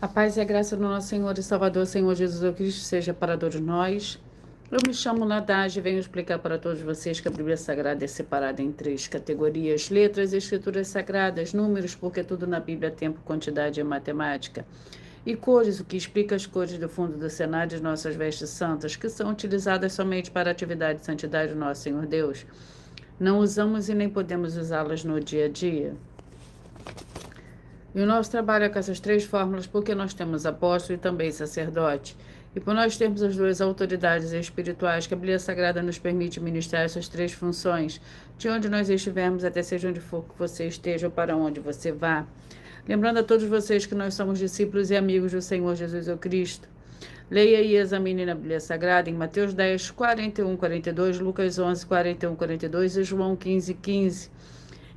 A paz e a graça do nosso Senhor e Salvador, Senhor Jesus Cristo, seja para todos nós. Eu me chamo Nadage e venho explicar para todos vocês que a Bíblia Sagrada é separada em três categorias: letras, escrituras sagradas, números, porque tudo na Bíblia é tempo, quantidade e matemática, e cores, o que explica as cores do fundo do cenário de nossas vestes santas, que são utilizadas somente para a atividade de santidade do nosso Senhor Deus. Não usamos e nem podemos usá-las no dia a dia. E o nosso trabalho é com essas três fórmulas porque nós temos apóstolo e também sacerdote. E por nós termos as duas autoridades espirituais que a Bíblia Sagrada nos permite ministrar essas três funções, de onde nós estivermos, até seja onde for que você esteja ou para onde você vá. Lembrando a todos vocês que nós somos discípulos e amigos do Senhor Jesus Cristo. Leia e examine na Bíblia Sagrada em Mateus 10, 41, 42, Lucas 11, 41, 42 e João 15, 15.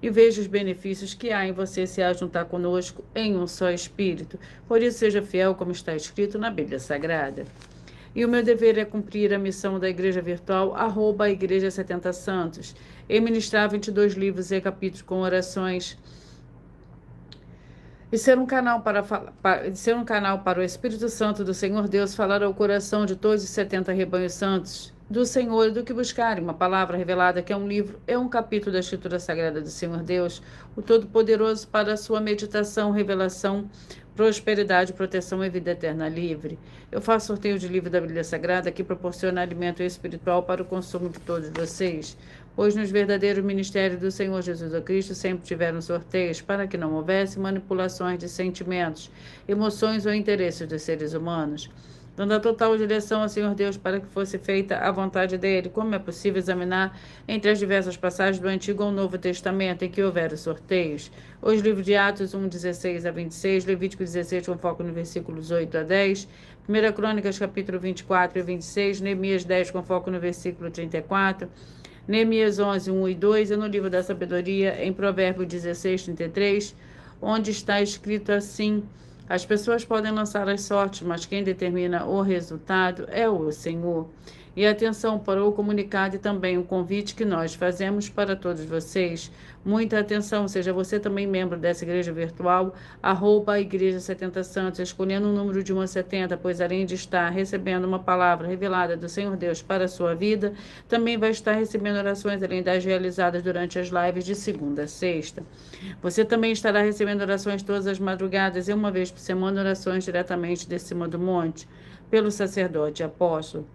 E veja os benefícios que há em você se ajuntar conosco em um só Espírito. Por isso, seja fiel como está escrito na Bíblia Sagrada. E o meu dever é cumprir a missão da Igreja Virtual, @Igreja 70 Santos, e ministrar 22 livros e capítulos com orações, e ser um canal para o Espírito Santo do Senhor Deus falar ao coração de todos os 70 rebanhos santos do Senhor, do que buscarem uma palavra revelada, que é um livro, é um capítulo da Escritura Sagrada do Senhor Deus, o Todo-Poderoso, para a sua meditação, revelação, prosperidade, proteção e vida eterna livre. Eu faço sorteio de livro da Bíblia Sagrada que proporciona alimento espiritual para o consumo de todos vocês, pois nos verdadeiros ministérios do Senhor Jesus Cristo sempre tiveram sorteios para que não houvesse manipulações de sentimentos, emoções ou interesses dos seres humanos, dando a total direção ao Senhor Deus para que fosse feita a vontade dele, como é possível examinar entre as diversas passagens do Antigo ou Novo Testamento em que houveram sorteios. Os livros de Atos 1, 16 a 26, Levítico 16 com foco nos versículos 8 a 10, 1 Crônicas capítulo 24 e 26, Neemias 10 com foco no versículo 34, Neemias 11, 1 e 2, e no livro da sabedoria, em Provérbios 16, 33, onde está escrito assim: as pessoas podem lançar as sortes, mas quem determina o resultado é o Senhor. E atenção para o comunicado e também o convite que nós fazemos para todos vocês. Muita atenção, seja você também membro dessa igreja virtual, @Igreja 70 Santos, escolhendo um número de 1 a 70, pois além de estar recebendo uma palavra revelada do Senhor Deus para a sua vida, também vai estar recebendo orações além das realizadas durante as lives de segunda a sexta. Você também estará recebendo orações todas as madrugadas e uma vez por semana orações diretamente de cima do monte, pelo sacerdote e apóstolo.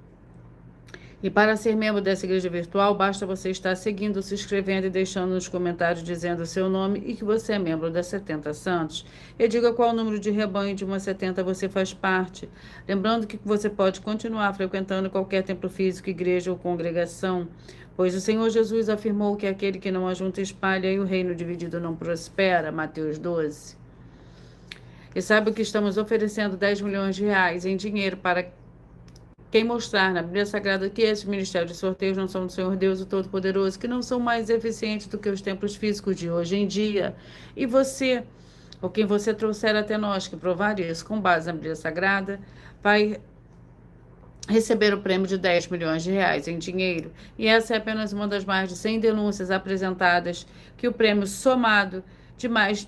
E para ser membro dessa igreja virtual, basta você estar seguindo, se inscrevendo e deixando nos comentários dizendo o seu nome e que você é membro da 70 Santos. E diga qual número de rebanho de 1 a 70 você faz parte. Lembrando que você pode continuar frequentando qualquer templo físico, igreja ou congregação, pois o Senhor Jesus afirmou que aquele que não ajunta espalha e o reino dividido não prospera. Mateus 12. E sabe que estamos oferecendo 10 milhões de reais em dinheiro para quem mostrar na Bíblia Sagrada que esses ministérios de sorteios não são do Senhor Deus, o Todo-Poderoso, que não são mais eficientes do que os templos físicos de hoje em dia. E você, ou quem você trouxer até nós, que provar isso com base na Bíblia Sagrada, vai receber o prêmio de 10 milhões de reais em dinheiro. E essa é apenas uma das mais de 100 denúncias apresentadas, que o prêmio somado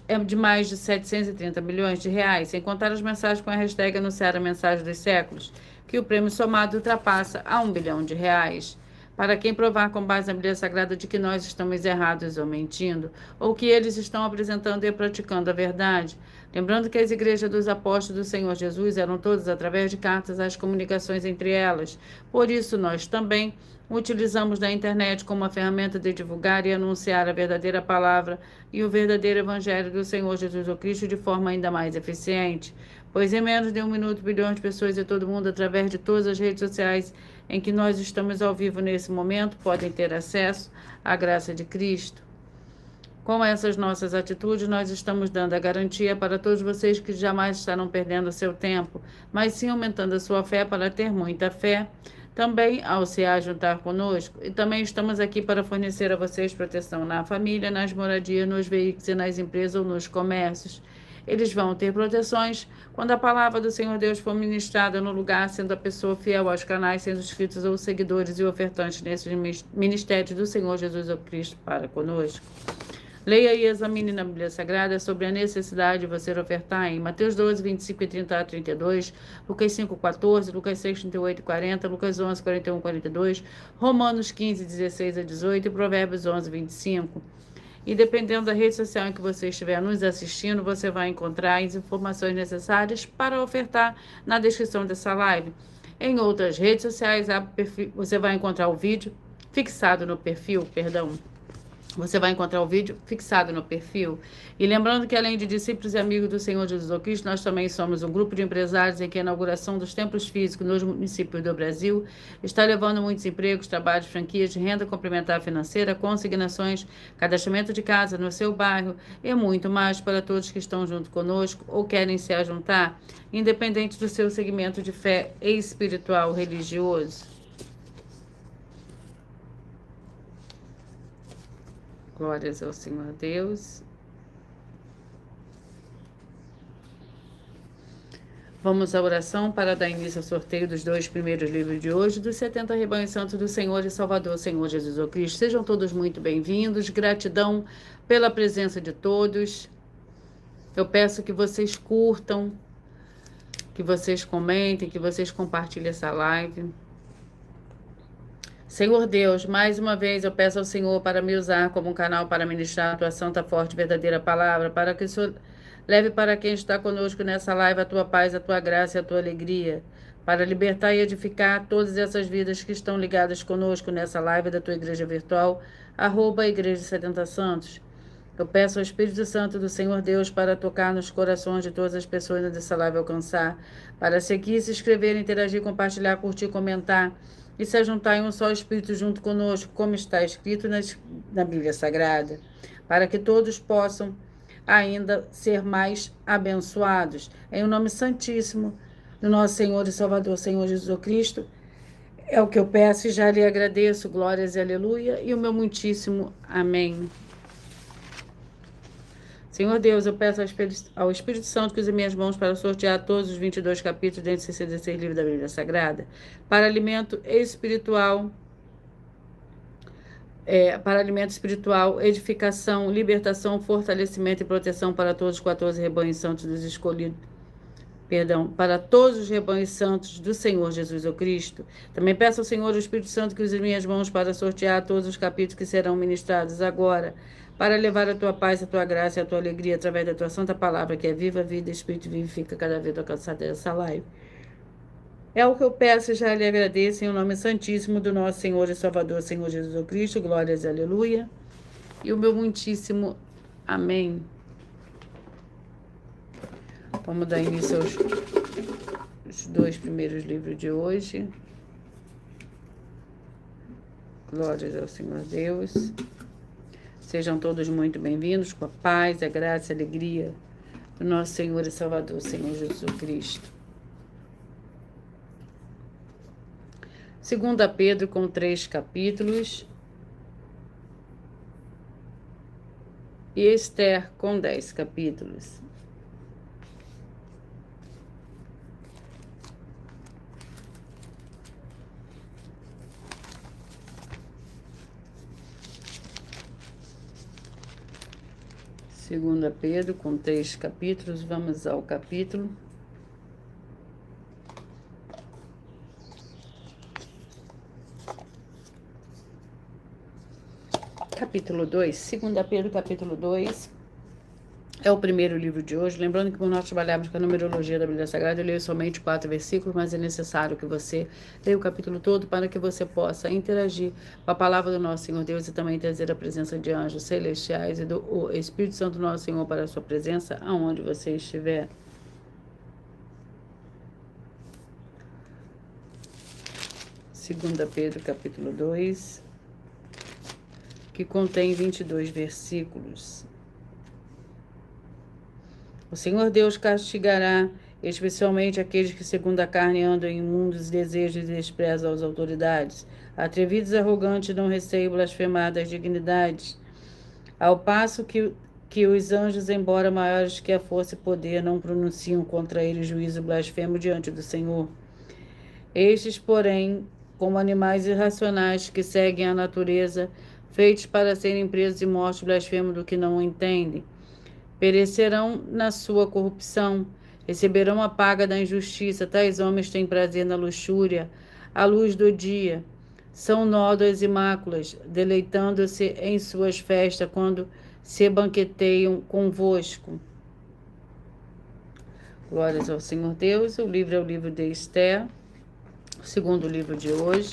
é de mais de 730 milhões de reais, sem contar as mensagens com a hashtag anunciar a mensagem dos séculos, que o prêmio somado ultrapassa a 1 bilhão de reais. Para quem provar com base na Bíblia Sagrada de que nós estamos errados ou mentindo, ou que eles estão apresentando e praticando a verdade. Lembrando que as igrejas dos apóstolos do Senhor Jesus eram todas através de cartas às comunicações entre elas. Por isso, nós também utilizamos da internet como uma ferramenta de divulgar e anunciar a verdadeira palavra e o verdadeiro evangelho do Senhor Jesus Cristo de forma ainda mais eficiente. Pois em menos de 1 minuto, bilhões de pessoas e todo mundo, através de todas as redes sociais em que nós estamos ao vivo nesse momento, podem ter acesso à graça de Cristo. Com essas nossas atitudes, nós estamos dando a garantia para todos vocês que jamais estarão perdendo seu tempo, mas sim aumentando a sua fé para ter muita fé, também ao se ajuntar conosco. E também estamos aqui para fornecer a vocês proteção na família, nas moradias, nos veículos e nas empresas ou nos comércios. Eles vão ter proteções quando a palavra do Senhor Deus for ministrada no lugar, sendo a pessoa fiel aos canais, sendo inscritos ou seguidores e ofertantes nesses ministérios do Senhor Jesus Cristo para conosco. Leia e examine na Bíblia Sagrada sobre a necessidade de você ofertar em Mateus 12, 25 e 30 a 32, Lucas 5, 14, Lucas 6, 38 e 40, Lucas 11, 41 e 42, Romanos 15, 16 a 18 e Provérbios 11, 25. E dependendo da rede social em que você estiver nos assistindo, você vai encontrar as informações necessárias para ofertar na descrição dessa live. Em outras redes sociais, você vai encontrar o vídeo fixado no perfil, Você vai encontrar o vídeo fixado no perfil. E lembrando que, além de discípulos e amigos do Senhor Jesus Cristo, nós também somos um grupo de empresários em que a inauguração dos templos físicos nos municípios do Brasil está levando muitos empregos, trabalhos, franquias de renda complementar financeira, consignações, cadastramento de casa no seu bairro e muito mais para todos que estão junto conosco ou querem se ajuntar, independente do seu segmento de fé espiritual religioso. Glórias ao Senhor Deus. Vamos à oração para dar início ao sorteio dos 2 primeiros livros de hoje, dos 70 rebanhos santos do Senhor e Salvador, Senhor Jesus Cristo. Sejam todos muito bem-vindos. Gratidão pela presença de todos. Eu peço que vocês curtam, que vocês comentem, que vocês compartilhem essa live. Senhor Deus, mais uma vez eu peço ao Senhor para me usar como um canal para ministrar a tua santa, forte e verdadeira palavra, para que o Senhor leve para quem está conosco nessa live a tua paz, a tua graça e a tua alegria, para libertar e edificar todas essas vidas que estão ligadas conosco nessa live da tua igreja virtual, @Igreja 70 Santos. Eu peço ao Espírito Santo do Senhor Deus para tocar nos corações de todas as pessoas dessa live alcançar, para seguir, se inscrever, interagir, compartilhar, curtir, comentar, e se juntar em um só Espírito junto conosco, como está escrito na Bíblia Sagrada, para que todos possam ainda ser mais abençoados. Em o nome santíssimo do nosso Senhor e Salvador, Senhor Jesus Cristo, é o que eu peço e já lhe agradeço. Glórias e aleluia, e o meu muitíssimo amém. Senhor Deus, eu peço ao Espírito Santo que use minhas mãos para sortear todos os 22 capítulos dentro de 66 livros da Bíblia Sagrada, para alimento espiritual, edificação, libertação, fortalecimento e proteção para todos os 14 rebanhos santos dos escolhidos, para todos os rebanhos santos do Senhor Jesus Cristo. Também peço ao Senhor, o Espírito Santo, que use minhas mãos para sortear todos os capítulos que serão ministrados agora, para levar a tua paz, a tua graça e a tua alegria através da tua santa palavra, que é viva, vida, Espírito vivifica cada vez alcançada dessa live. É o que eu peço e já lhe agradeço em o nome santíssimo do nosso Senhor e Salvador, Senhor Jesus Cristo. Glórias e aleluia. E o meu muitíssimo amém. Vamos dar início aos 2 primeiros livros de hoje. Glórias ao Senhor Deus. Sejam todos muito bem-vindos, com a paz, a graça e a alegria do nosso Senhor e Salvador, Senhor Jesus Cristo. 2 Pedro, com 3 capítulos. E Esther, com 10 capítulos. Segunda Pedro, com 3 capítulos, vamos ao capítulo. Capítulo 2, 2 Pedro, capítulo 2, é o primeiro livro de hoje. Lembrando que quando nós trabalhamos com a numerologia da Bíblia Sagrada, eu leio somente 4 versículos, mas é necessário que você leia o capítulo todo para que você possa interagir com a palavra do nosso Senhor Deus e também trazer a presença de anjos celestiais e do Espírito Santo do nosso Senhor para a sua presença, aonde você estiver. Segunda Pedro, capítulo 2, que contém 22 versículos. O Senhor Deus castigará especialmente aqueles que segundo a carne andam em imundos desejos e desprezam as autoridades, atrevidos e arrogantes, não receiam blasfemar das dignidades, ao passo que os anjos, embora maiores que a força e poder, não pronunciam contra eles juízo blasfemo diante do Senhor. Estes, porém, como animais irracionais que seguem a natureza, feitos para serem presos e mortos, blasfemam do que não entendem. Perecerão na sua corrupção, receberão a paga da injustiça. Tais homens têm prazer na luxúria, à luz do dia. São nódoas e máculas, deleitando-se em suas festas quando se banqueteiam convosco. Glórias ao Senhor Deus. O livro é o livro de Esther, o segundo livro de hoje.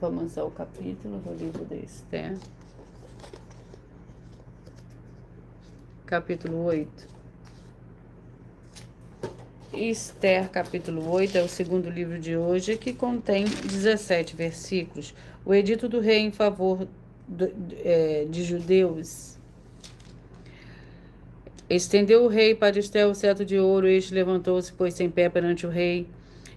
Vamos ao capítulo do livro de Esther. Capítulo 8. Esther, capítulo 8, é o segundo livro de hoje, que contém 17 versículos. O edito do rei em favor de judeus. Estendeu o rei para Esther o cetro de ouro, este levantou-se, pôs-se em pé perante o rei,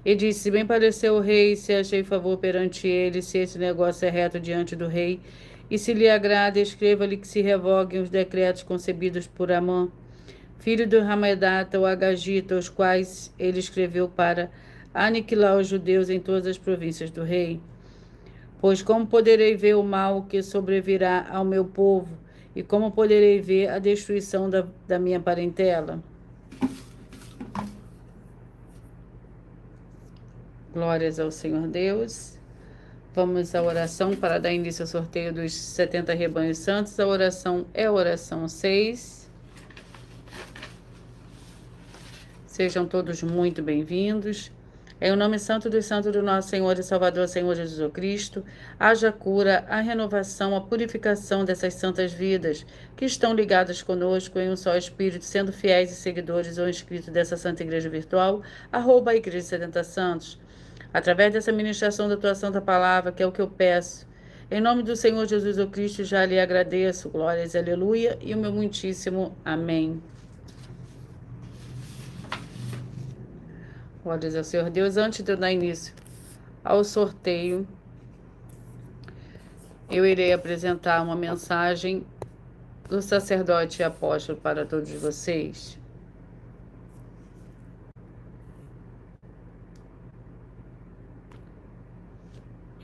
e disse: se bem pareceu o rei, se achei favor perante ele, se esse negócio é reto diante do rei, e se lhe agrada, escreva-lhe que se revoguem os decretos concebidos por Amã, filho do Hamedata, o Agagita, os quais ele escreveu para aniquilar os judeus em todas as províncias do rei. Pois como poderei ver o mal que sobrevirá ao meu povo, e como poderei ver a destruição da minha parentela? Glórias ao Senhor Deus. Vamos à oração para dar início ao sorteio dos 70 rebanhos santos. A oração é a oração 6. Sejam todos muito bem-vindos. Em o nome santo dos santos do nosso Senhor e Salvador, Senhor Jesus Cristo, haja cura, a renovação, a purificação dessas santas vidas que estão ligadas conosco em um só Espírito, sendo fiéis e seguidores ou inscritos dessa Santa Igreja Virtual, @ Igreja 70 Santos. Através dessa ministração da tua santa palavra, que é o que eu peço, em nome do Senhor Jesus Cristo, já lhe agradeço. Glórias, aleluia, e o meu muitíssimo amém. Glórias ao Senhor Deus. Antes de eu dar início ao sorteio, eu irei apresentar uma mensagem do sacerdote e apóstolo para todos vocês.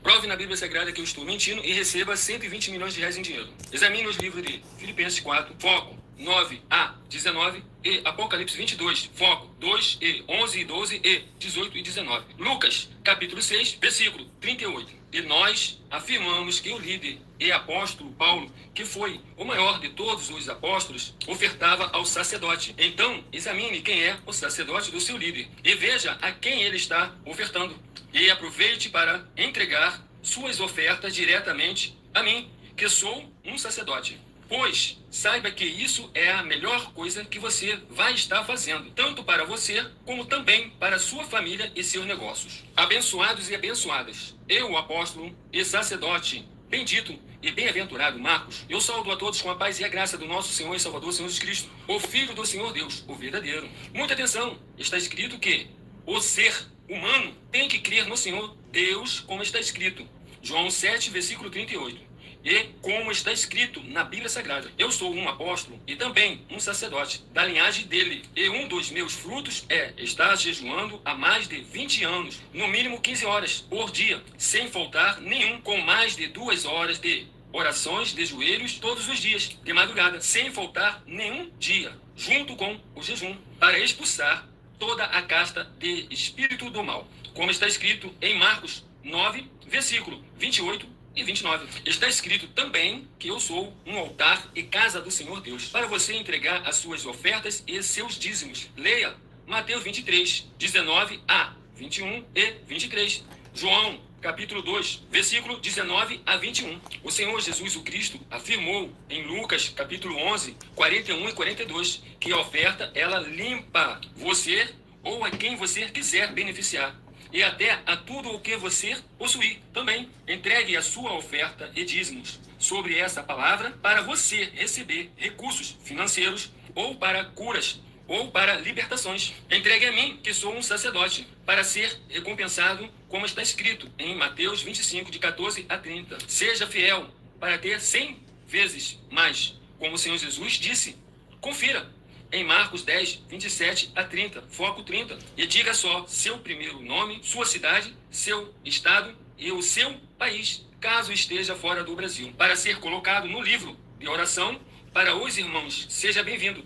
Prove na Bíblia Sagrada que eu estou mentindo e receba 120 milhões de reais em dinheiro. Examine os livros de Filipenses 4, foco 9a 19 e Apocalipse 22, foco 2 e 11 e 12 e 18 e 19. Lucas, capítulo 6, versículo 38. E nós afirmamos que o líder e apóstolo Paulo, que foi o maior de todos os apóstolos, ofertava ao sacerdote. Então, examine quem é o sacerdote do seu líder e veja a quem ele está ofertando. E aproveite para entregar suas ofertas diretamente a mim, que sou um sacerdote. Pois saiba que isso é a melhor coisa que você vai estar fazendo, tanto para você, como também para sua família e seus negócios. Abençoados e abençoadas, eu, apóstolo e sacerdote, bendito e bem-aventurado Marcos, eu saúdo a todos com a paz e a graça do nosso Senhor e Salvador, Senhor Jesus Cristo, o Filho do Senhor Deus, o verdadeiro. Muita atenção, está escrito que o ser humano tem que crer no Senhor Deus, como está escrito. João 7, versículo 38. E como está escrito na Bíblia Sagrada, eu sou um apóstolo e também um sacerdote da linhagem dele. E um dos meus frutos é estar jejuando há mais de 20 anos, no mínimo 15 horas por dia, sem faltar nenhum, com mais de 2 horas de orações de joelhos todos os dias, de madrugada, sem faltar nenhum dia, junto com o jejum, para expulsar toda a casta de espírito do mal, como está escrito em Marcos 9, versículo 28 e 29. Está escrito também que eu sou um altar e casa do Senhor Deus, para você entregar as suas ofertas e seus dízimos. Leia Mateus 23, 19 a 21 e 23. João, capítulo 2, versículo 19 a 21. O Senhor Jesus o Cristo afirmou em Lucas, capítulo 11, 41 e 42, que a oferta, ela limpa você ou a quem você quiser beneficiar, e até a tudo o que você possuir. Também entregue a sua oferta e dízimos sobre essa palavra para você receber recursos financeiros, ou para curas, ou para libertações. Entregue a mim, que sou um sacerdote, para ser recompensado, como está escrito em Mateus 25, de 14 a 30. Seja fiel para ter 100 vezes mais, como o Senhor Jesus disse. Confira em Marcos 10, 27 a 30, foco 30. E diga só seu primeiro nome, sua cidade, seu estado e o seu país, caso esteja fora do Brasil, para ser colocado no livro de oração para os irmãos. Seja bem-vindo.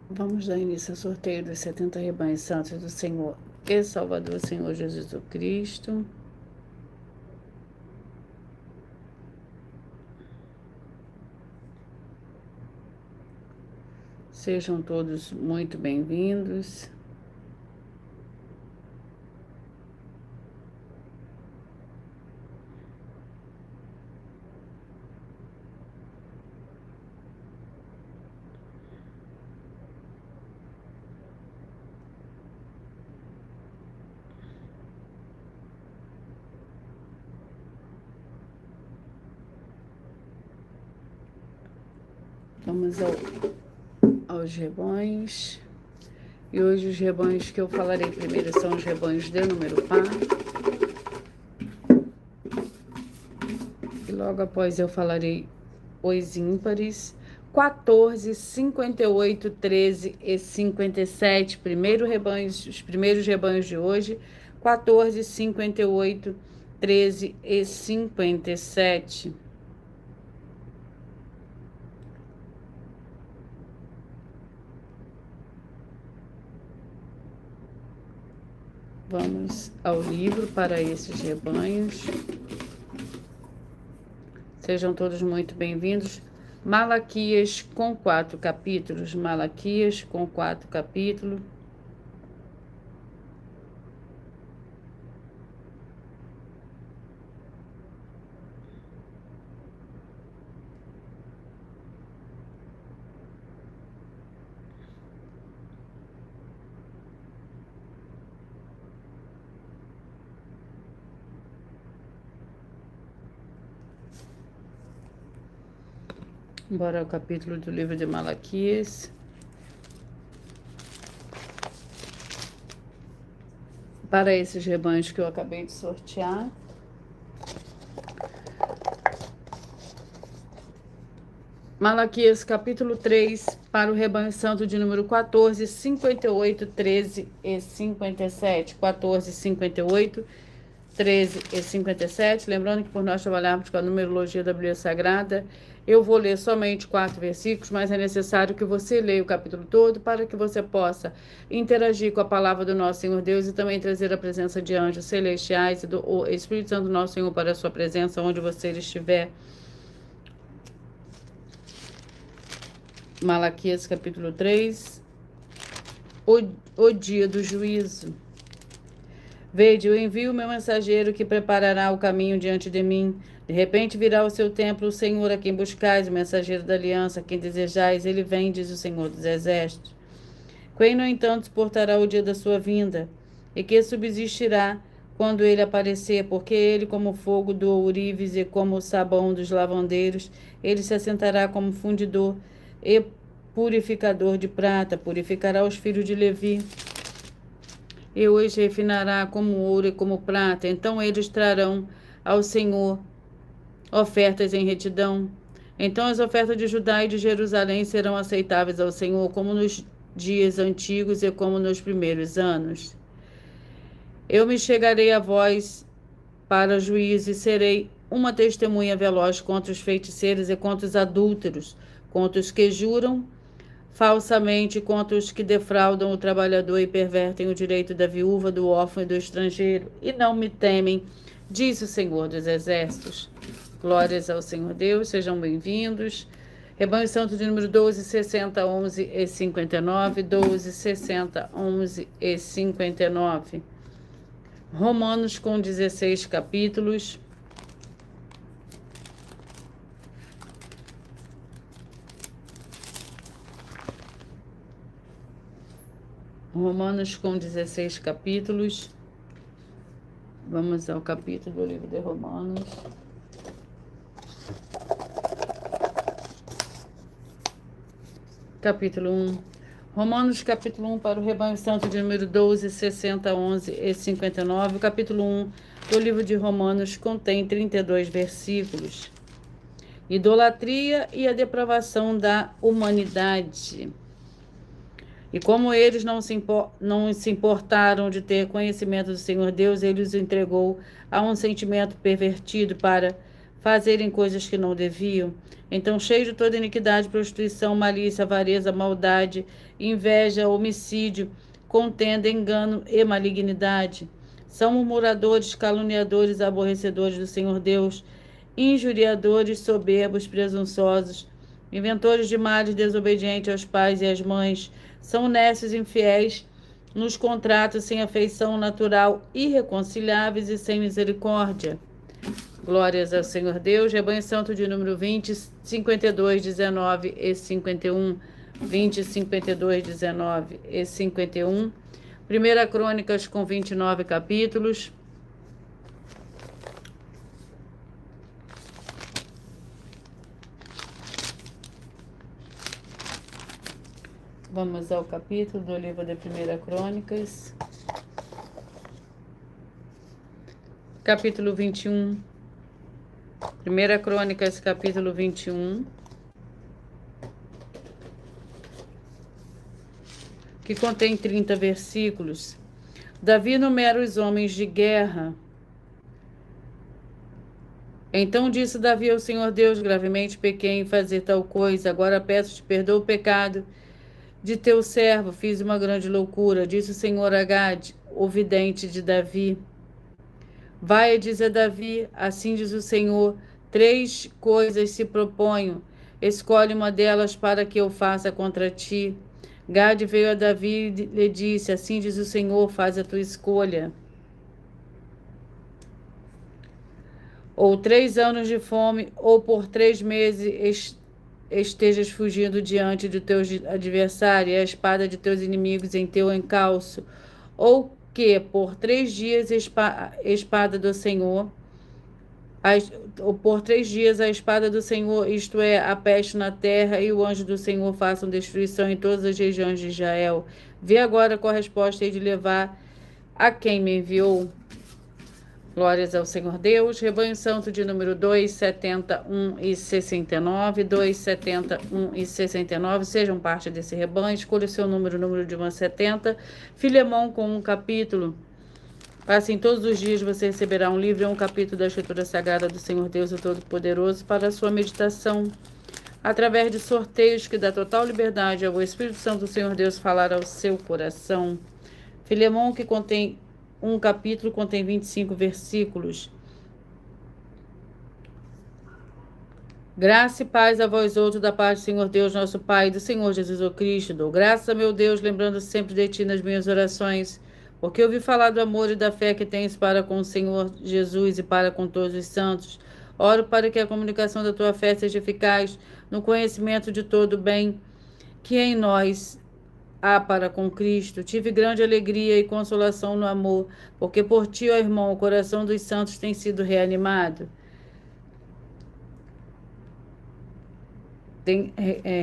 Vamos dar início ao sorteio dos 70 rebanhos santos do Senhor e Salvador, Senhor Jesus Cristo. Sejam todos muito bem-vindos. Vamos aos rebanhos. E hoje os rebanhos que eu falarei primeiro são os rebanhos de número par. E logo após eu falarei os ímpares. 14, 58, 13 e 57. Os primeiros rebanhos de hoje. 14, 58, 13 e 57. Vamos ao livro para esses rebanhos. Sejam todos muito bem-vindos. Malaquias com 4 capítulos. Malaquias com 4 capítulos. Bora ao capítulo do livro de Malaquias. Para esses rebanhos que eu acabei de sortear. Malaquias, capítulo 3, para o rebanho santo de número 14, 58, 13 e 57. 14, 58, 13 e 57. Lembrando que por nós trabalharmos com a numerologia da Bíblia Sagrada, eu vou ler somente 4 versículos, mas é necessário que você leia o capítulo todo para que você possa interagir com a palavra do nosso Senhor Deus e também trazer a presença de anjos celestiais e do Espírito Santo do nosso Senhor para a sua presença, onde você estiver. Malaquias, capítulo 3, o dia do juízo. Vede, eu envio o meu mensageiro que preparará o caminho diante de mim. De repente virá ao seu templo o Senhor a quem buscais, o mensageiro da aliança, a quem desejais. Ele vem, diz o Senhor dos Exércitos. Quem, no entanto, suportará o dia da sua vinda? E que subsistirá quando ele aparecer? Porque ele, como fogo do ourives e como o sabão dos lavandeiros, ele se assentará como fundidor e purificador de prata, purificará os filhos de Levi. E os refinará como ouro e como prata. Então eles trarão ao Senhor ofertas em retidão. Então as ofertas de Judá e de Jerusalém serão aceitáveis ao Senhor, como nos dias antigos e como nos primeiros anos. Eu me chegarei a vós para juízo e serei uma testemunha veloz contra os feiticeiros e contra os adúlteros, contra os que juram falsamente, contra os que defraudam o trabalhador e pervertem o direito da viúva, do órfão e do estrangeiro, e não me temem, diz o Senhor dos Exércitos. Glórias ao Senhor Deus, sejam bem-vindos. Rebanho Santo de número 12, 60, 11 e 59, 12, 60, 11 e 59. Romanos com 16 capítulos. Romanos com 16 capítulos. Vamos ao capítulo do livro de Romanos. Capítulo 1. Romanos, capítulo 1, para o rebanho santo de número 12, 60, 11 e 59. O capítulo 1 do livro de Romanos contém 32 versículos. idolatria e a depravação da humanidade. E como eles não se importaram de ter conhecimento do Senhor Deus, ele os entregou a um sentimento pervertido para fazerem coisas que não deviam. Então, cheios de toda iniquidade, prostituição, malícia, avareza, maldade, inveja, homicídio, contenda, engano e malignidade. São murmuradores, caluniadores, aborrecedores do Senhor Deus, injuriadores, soberbos, presunçosos, inventores de males, desobedientes aos pais e às mães. São nécios, infiéis nos contratos, sem afeição natural, irreconciliáveis e sem misericórdia. Glórias ao Senhor Deus. Rebanho Santo de número 20, 52, 19 e 51. 20, 52, 19 e 51. Primeira Crônicas com 29 capítulos. Vamos ao capítulo do livro de 1 Crônicas. Capítulo 21. 1 Crônicas, capítulo 21. Que contém 30 versículos. Davi numera os homens de guerra. Então disse Davi ao Senhor Deus: gravemente pequei em fazer tal coisa. Agora peço-te, perdoa o pecado de teu servo, fiz uma grande loucura. Disse o Senhor a Gade, o vidente de Davi: vai e diz a Davi, assim diz o Senhor, 3 coisas se proponho, escolhe uma delas para que eu faça contra ti. Gade veio a Davi e lhe disse, assim diz o Senhor, faz a tua escolha. Ou 3 anos de fome, ou por 3 meses estejas fugindo diante de teus adversários, e a espada de teus inimigos em teu encalço, ou que por 3 dias espada do Senhor, ou por 3 dias a espada do Senhor, isto é, a peste na terra, e o anjo do Senhor façam destruição em todas as regiões de Israel. Vê agora qual a resposta hei de levar a quem me enviou. Glórias ao Senhor Deus. Rebanho Santo de número 2, 71 e 69. 2, 71 e 69. Sejam parte desse rebanho. Escolha o seu número de 1 a 70. Filemão com um capítulo. Assim, todos os dias você receberá um livro e um capítulo da Escritura Sagrada do Senhor Deus, o Todo-Poderoso, para a sua meditação, através de sorteios que dá total liberdade ao Espírito Santo do Senhor Deus falar ao seu coração. Filemão, que contém um capítulo, contém 25 versículos. Graça e paz a vós outros da parte do Senhor Deus, nosso Pai, e do Senhor Jesus o Cristo. Dou graças a meu Deus, lembrando sempre de ti nas minhas orações, porque ouvi falar do amor e da fé que tens para com o Senhor Jesus e para com todos os santos. Oro para que a comunicação da tua fé seja eficaz no conhecimento de todo o bem que em nós há para com Cristo. Tive grande alegria e consolação no amor, porque por ti, ó irmão, o coração dos santos tem sido reanimado.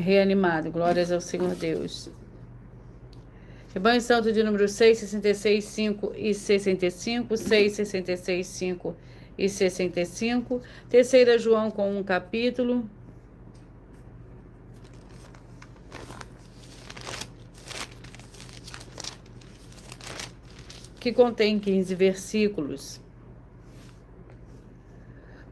Reanimado. Glórias ao Senhor Deus. Rebanho Santo de número 6, 66, 5 e 65. 6, 66, 5 e 65. Terceira João com um capítulo. Que contém 15 versículos.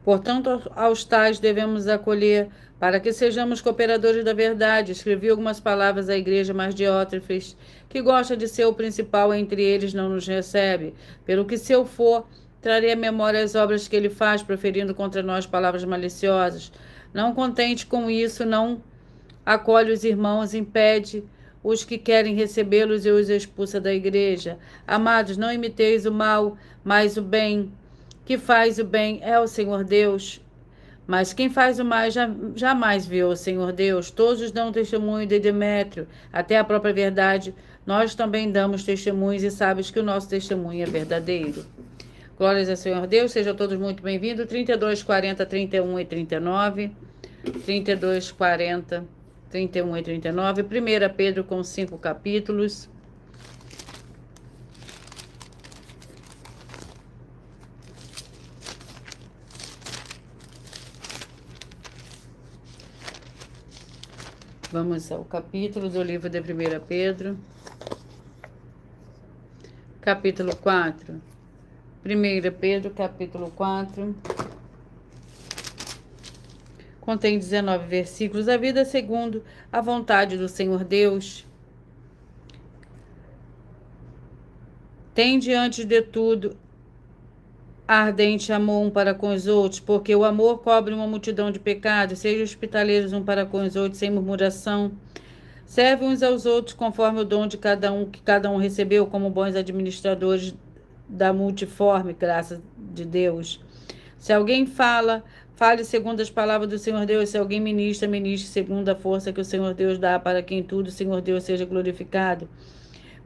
Portanto, aos tais devemos acolher, para que sejamos cooperadores da verdade. Escrevi algumas palavras à igreja, mas Diótrefes, que gosta de ser o principal entre eles, não nos recebe. Pelo que, se eu for, trarei à memória as obras que ele faz, proferindo contra nós palavras maliciosas. Não contente com isso, não acolhe os irmãos, impede os que querem recebê-los e os expulsa da igreja. Amados, não imiteis o mal, mas o bem. Que faz o bem é o Senhor Deus. Mas quem faz o mal jamais viu o Senhor Deus. Todos dão testemunho de Demétrio, até a própria verdade. Nós também damos testemunhos e sabes que o nosso testemunho é verdadeiro. Glórias ao Senhor Deus. Sejam todos muito bem-vindos. 32, 40, 31 e 39. 32, 40, 31 e 39. 1 Pedro com 5 capítulos. Vamos ao capítulo do livro de 1 Pedro. Capítulo 4. 1 Pedro, capítulo 4. Contém 19 versículos. A vida segundo a vontade do Senhor Deus. Tem diante de tudo ardente amor um para com os outros, porque o amor cobre uma multidão de pecados. Sejam hospitaleiros um para com os outros, sem murmuração. Serve uns aos outros conforme o dom de cada um que cada um recebeu, como bons administradores da multiforme graça de Deus. Se alguém fale segundo as palavras do Senhor Deus. Se alguém ministra segundo a força que o Senhor Deus dá, para que em tudo o Senhor Deus seja glorificado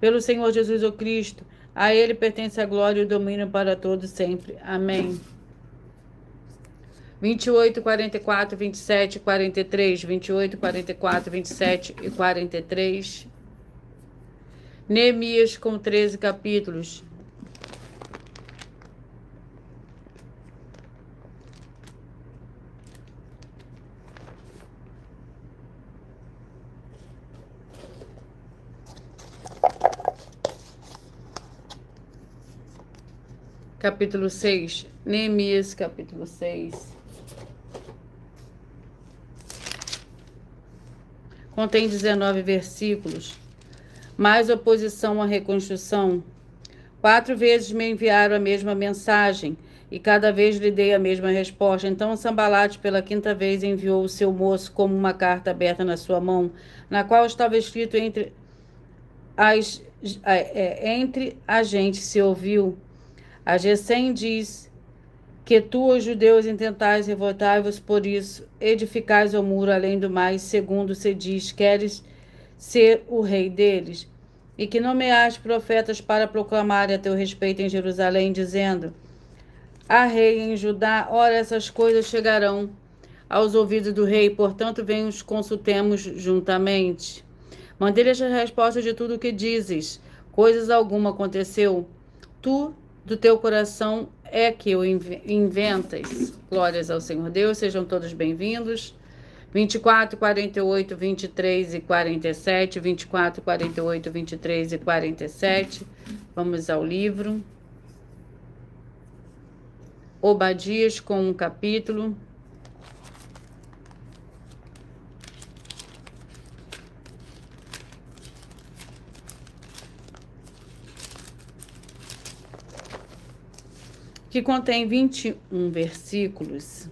pelo Senhor Jesus o Cristo. A ele pertence a glória e o domínio para todos sempre. Amém. 28, 44, 27 e 43. 28, 44, 27 e 43. Neemias com 13 capítulos. Capítulo 6. Neemias, capítulo 6. Contém 19 versículos. Mais oposição à reconstrução. 4 vezes me enviaram a mesma mensagem, e cada vez lhe dei a mesma resposta. Então Sambalate, pela 5ª vez, enviou o seu moço como uma carta aberta na sua mão, na qual estava escrito entre a gente se ouviu. A Gesem diz que tu, os judeus, intentais revoltar-vos, por isso edificais o muro, além do mais, segundo se diz, queres ser o rei deles, e que nomeaste profetas para proclamarem a teu respeito em Jerusalém, dizendo: há rei em Judá. Ora, essas coisas chegarão aos ouvidos do rei, portanto, vem os consultemos juntamente. Mandei-lhes a resposta de tudo o que dizes. Coisas alguma aconteceu. Tu, do teu coração, é que o inventas. Glórias ao Senhor Deus, sejam todos bem-vindos. 24, 48, 23 e 47. 24, 48, 23 e 47. Vamos ao livro. Obadias com um capítulo. Que contém 21 versículos.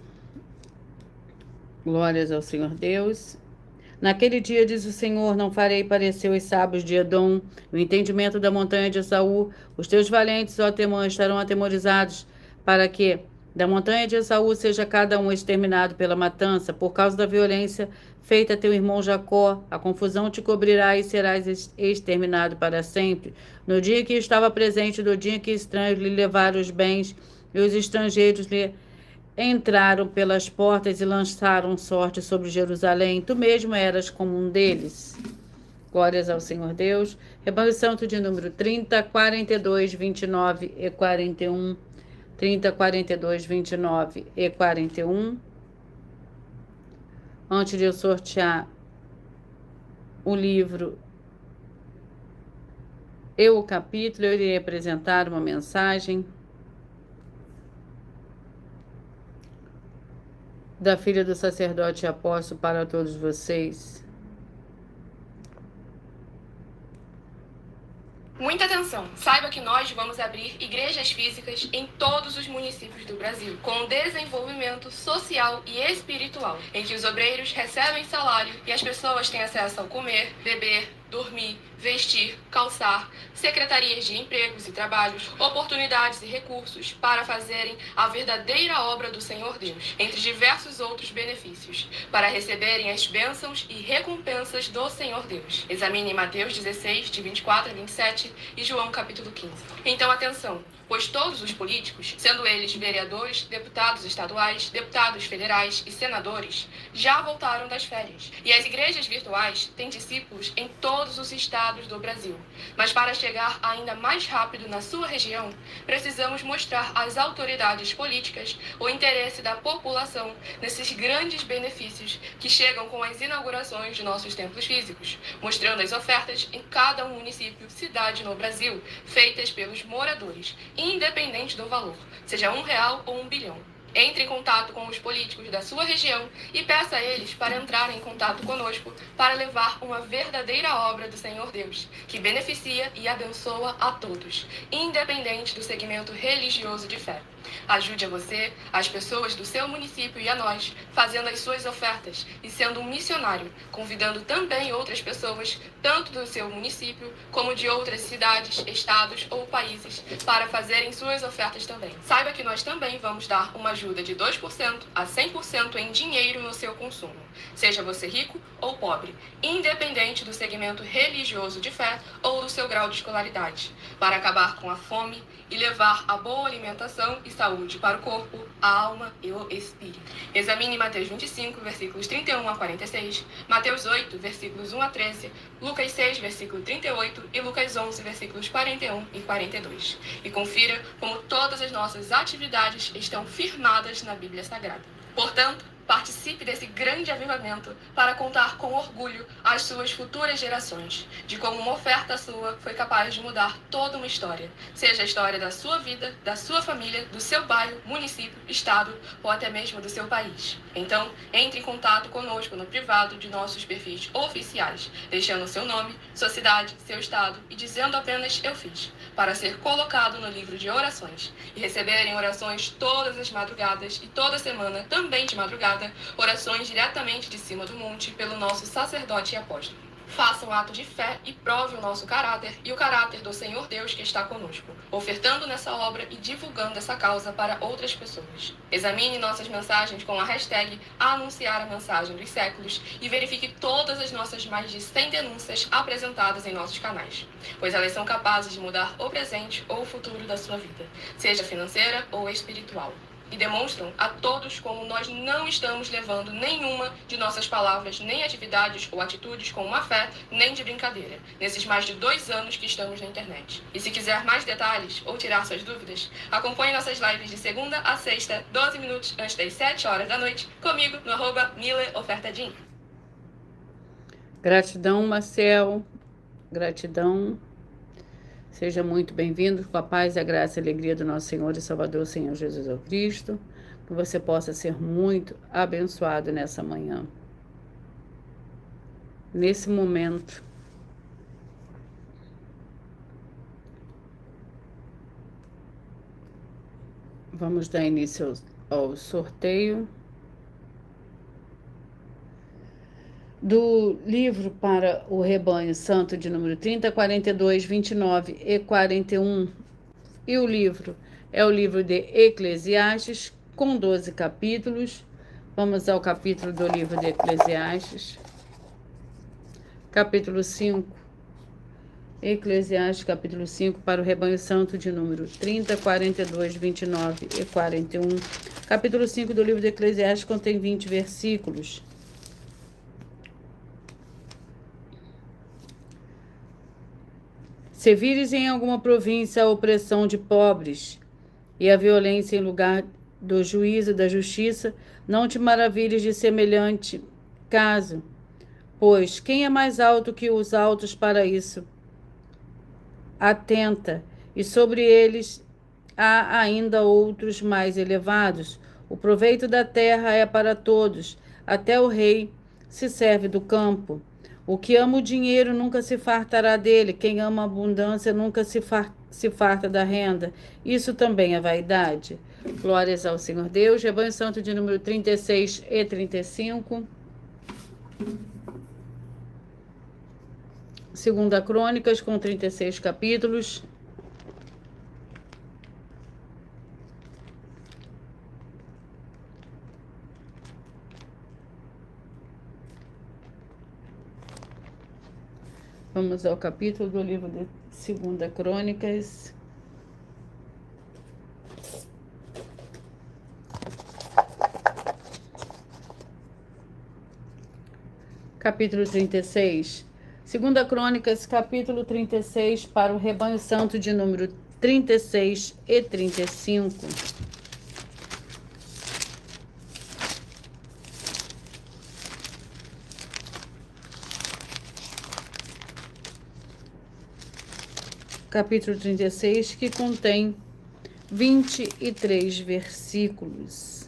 Glórias ao Senhor Deus. Naquele dia, diz o Senhor, não farei parecer os sábios de Edom, o entendimento da montanha de Esaú. Os teus valentes, ó Temã, estarão atemorizados, para que da montanha de Esaú seja cada um exterminado pela matança, por causa da violência feita a teu irmão Jacó. A confusão te cobrirá e serás exterminado para sempre. No dia que estava presente, no dia que estranhos lhe levaram os bens, e os estrangeiros lhe entraram pelas portas e lançaram sorte sobre Jerusalém. Tu mesmo eras como um deles. Glórias ao Senhor Deus. Rebanho Santo de número 30, 42, 29 e 41. 30, 42, 29 e 41. Antes de eu sortear o livro e o capítulo, eu irei apresentar uma mensagem da filha do sacerdote e apóstolo para todos vocês. Muita atenção! Saiba que nós vamos abrir igrejas físicas em todos os municípios do Brasil, com desenvolvimento social e espiritual, em que os obreiros recebem salário e as pessoas têm acesso ao comer, beber, dormir, vestir, calçar, secretarias de empregos e trabalhos, oportunidades e recursos para fazerem a verdadeira obra do Senhor Deus, entre diversos outros benefícios, para receberem as bênçãos e recompensas do Senhor Deus. Examine Mateus 16, de 24 a 27 e João capítulo 15. Então, atenção! pois todos os políticos, sendo eles vereadores, deputados estaduais, deputados federais e senadores, já voltaram das férias. E as igrejas virtuais têm discípulos em todos os estados do Brasil. Mas para chegar ainda mais rápido na sua região, precisamos mostrar às autoridades políticas o interesse da população nesses grandes benefícios que chegam com as inaugurações de nossos templos físicos, mostrando as ofertas em cada município, cidade no Brasil, feitas pelos moradores, independente do valor, seja R$1 ou 1 bilhão. Entre em contato com os políticos da sua região e peça a eles para entrarem em contato conosco para levar uma verdadeira obra do Senhor Deus, que beneficia e abençoa a todos, independente do segmento religioso de fé. Ajude a você, as pessoas do seu município e a nós, fazendo as suas ofertas e sendo um missionário, convidando também outras pessoas, tanto do seu município como de outras cidades, estados ou países, para fazerem suas ofertas também. Saiba que nós também vamos dar uma ajuda de 2% a 100% em dinheiro no seu consumo, seja você rico ou pobre, independente do segmento religioso de fé ou do seu grau de escolaridade, para acabar com a fome e levar a boa alimentação e saúde para o corpo, a alma e o espírito. Examine Mateus 25, versículos 31 a 46, Mateus 8, versículos 1 a 13, Lucas 6, versículo 38 e Lucas 11, versículos 41 e 42. E confira como todas as nossas atividades estão firmadas na Bíblia Sagrada. Portanto, participe desse grande avivamento para contar com orgulho às suas futuras gerações de como uma oferta sua foi capaz de mudar toda uma história, seja a história da sua vida, da sua família, do seu bairro, município, estado ou até mesmo do seu país. Então, entre em contato conosco no privado de nossos perfis oficiais, deixando seu nome, sua cidade, seu estado e dizendo apenas "eu fiz", para ser colocado no livro de orações e receberem orações todas as madrugadas e toda semana, também de madrugada, orações diretamente de cima do monte pelo nosso sacerdote e apóstolo. Faça um ato de fé e prove o nosso caráter e o caráter do Senhor Deus que está conosco, ofertando nessa obra e divulgando essa causa para outras pessoas. Examine nossas mensagens com a hashtag Anunciar a Mensagem dos Séculos e verifique todas as nossas mais de 100 denúncias apresentadas em nossos canais, pois elas são capazes de mudar o presente ou o futuro da sua vida, seja financeira ou espiritual. E demonstram a todos como nós não estamos levando nenhuma de nossas palavras, nem atividades ou atitudes com má fé, nem de brincadeira, nesses mais de 2 anos que estamos na internet. E se quiser mais detalhes ou tirar suas dúvidas, acompanhe nossas lives de segunda a sexta, 12 minutos antes das 7 horas da noite, comigo no @MileOfertaDin. Gratidão, Marcel. Gratidão. Seja muito bem-vindo, com a paz, a graça e a alegria do nosso Senhor e Salvador, Senhor Jesus Cristo. Que você possa ser muito abençoado nessa manhã. Nesse momento. Vamos dar início ao sorteio do livro para o rebanho santo de número 30, 42, 29 e 41. E o livro é o livro de Eclesiastes, com 12 capítulos. Vamos ao capítulo do livro de Eclesiastes. Capítulo 5. Eclesiastes, capítulo 5, para o rebanho santo de número 30, 42, 29 e 41. Capítulo 5 do livro de Eclesiastes contém 20 versículos. Se vires em alguma província a opressão de pobres e a violência em lugar do juízo e da justiça, não te maravilhes de semelhante caso, pois quem é mais alto que os altos para isso? Atenta, e sobre eles há ainda outros mais elevados. O proveito da terra é para todos, até o rei se serve do campo. O que ama o dinheiro nunca se fartará dele. Quem ama a abundância nunca se farta da renda. Isso também é vaidade. Glórias ao Senhor Deus. Rebanho Santo de número 36 e 35. Segunda Crônicas, com 36 capítulos. Vamos ao capítulo do livro de Segunda Crônicas. capítulo 36. Segunda Crônicas, capítulo 36, para o rebanho santo de número 36 e 35. Capítulo 36, que contém 23 versículos.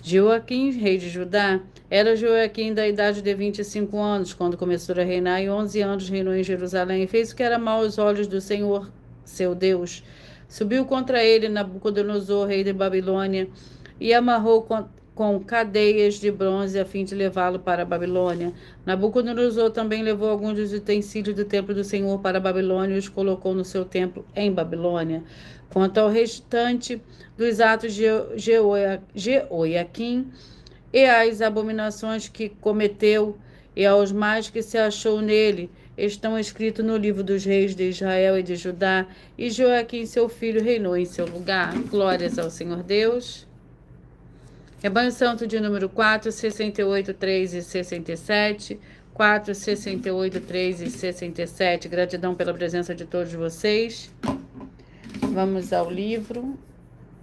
Joaquim, rei de Judá, era Joaquim da idade de 25 anos, quando começou a reinar, e 11 anos reinou em Jerusalém, e fez o que era mau aos olhos do Senhor, seu Deus. Subiu contra ele Nabucodonosor, rei de Babilônia, e amarrou com cadeias de bronze a fim de levá-lo para a Babilônia. Nabucodonosor também levou alguns dos utensílios do templo do Senhor para a Babilônia e os colocou no seu templo em Babilônia. Quanto ao restante dos atos de Jeoiaquim e às abominações que cometeu e aos mais que se achou nele, estão escritos no livro dos reis de Israel e de Judá, e Joaquim, seu filho, reinou em seu lugar. Glórias ao Senhor Deus. Rebanho Santo de número 4, 68, 3 e 67. 4, 68, 3 e 67. Gratidão pela presença de todos vocês. Vamos ao livro.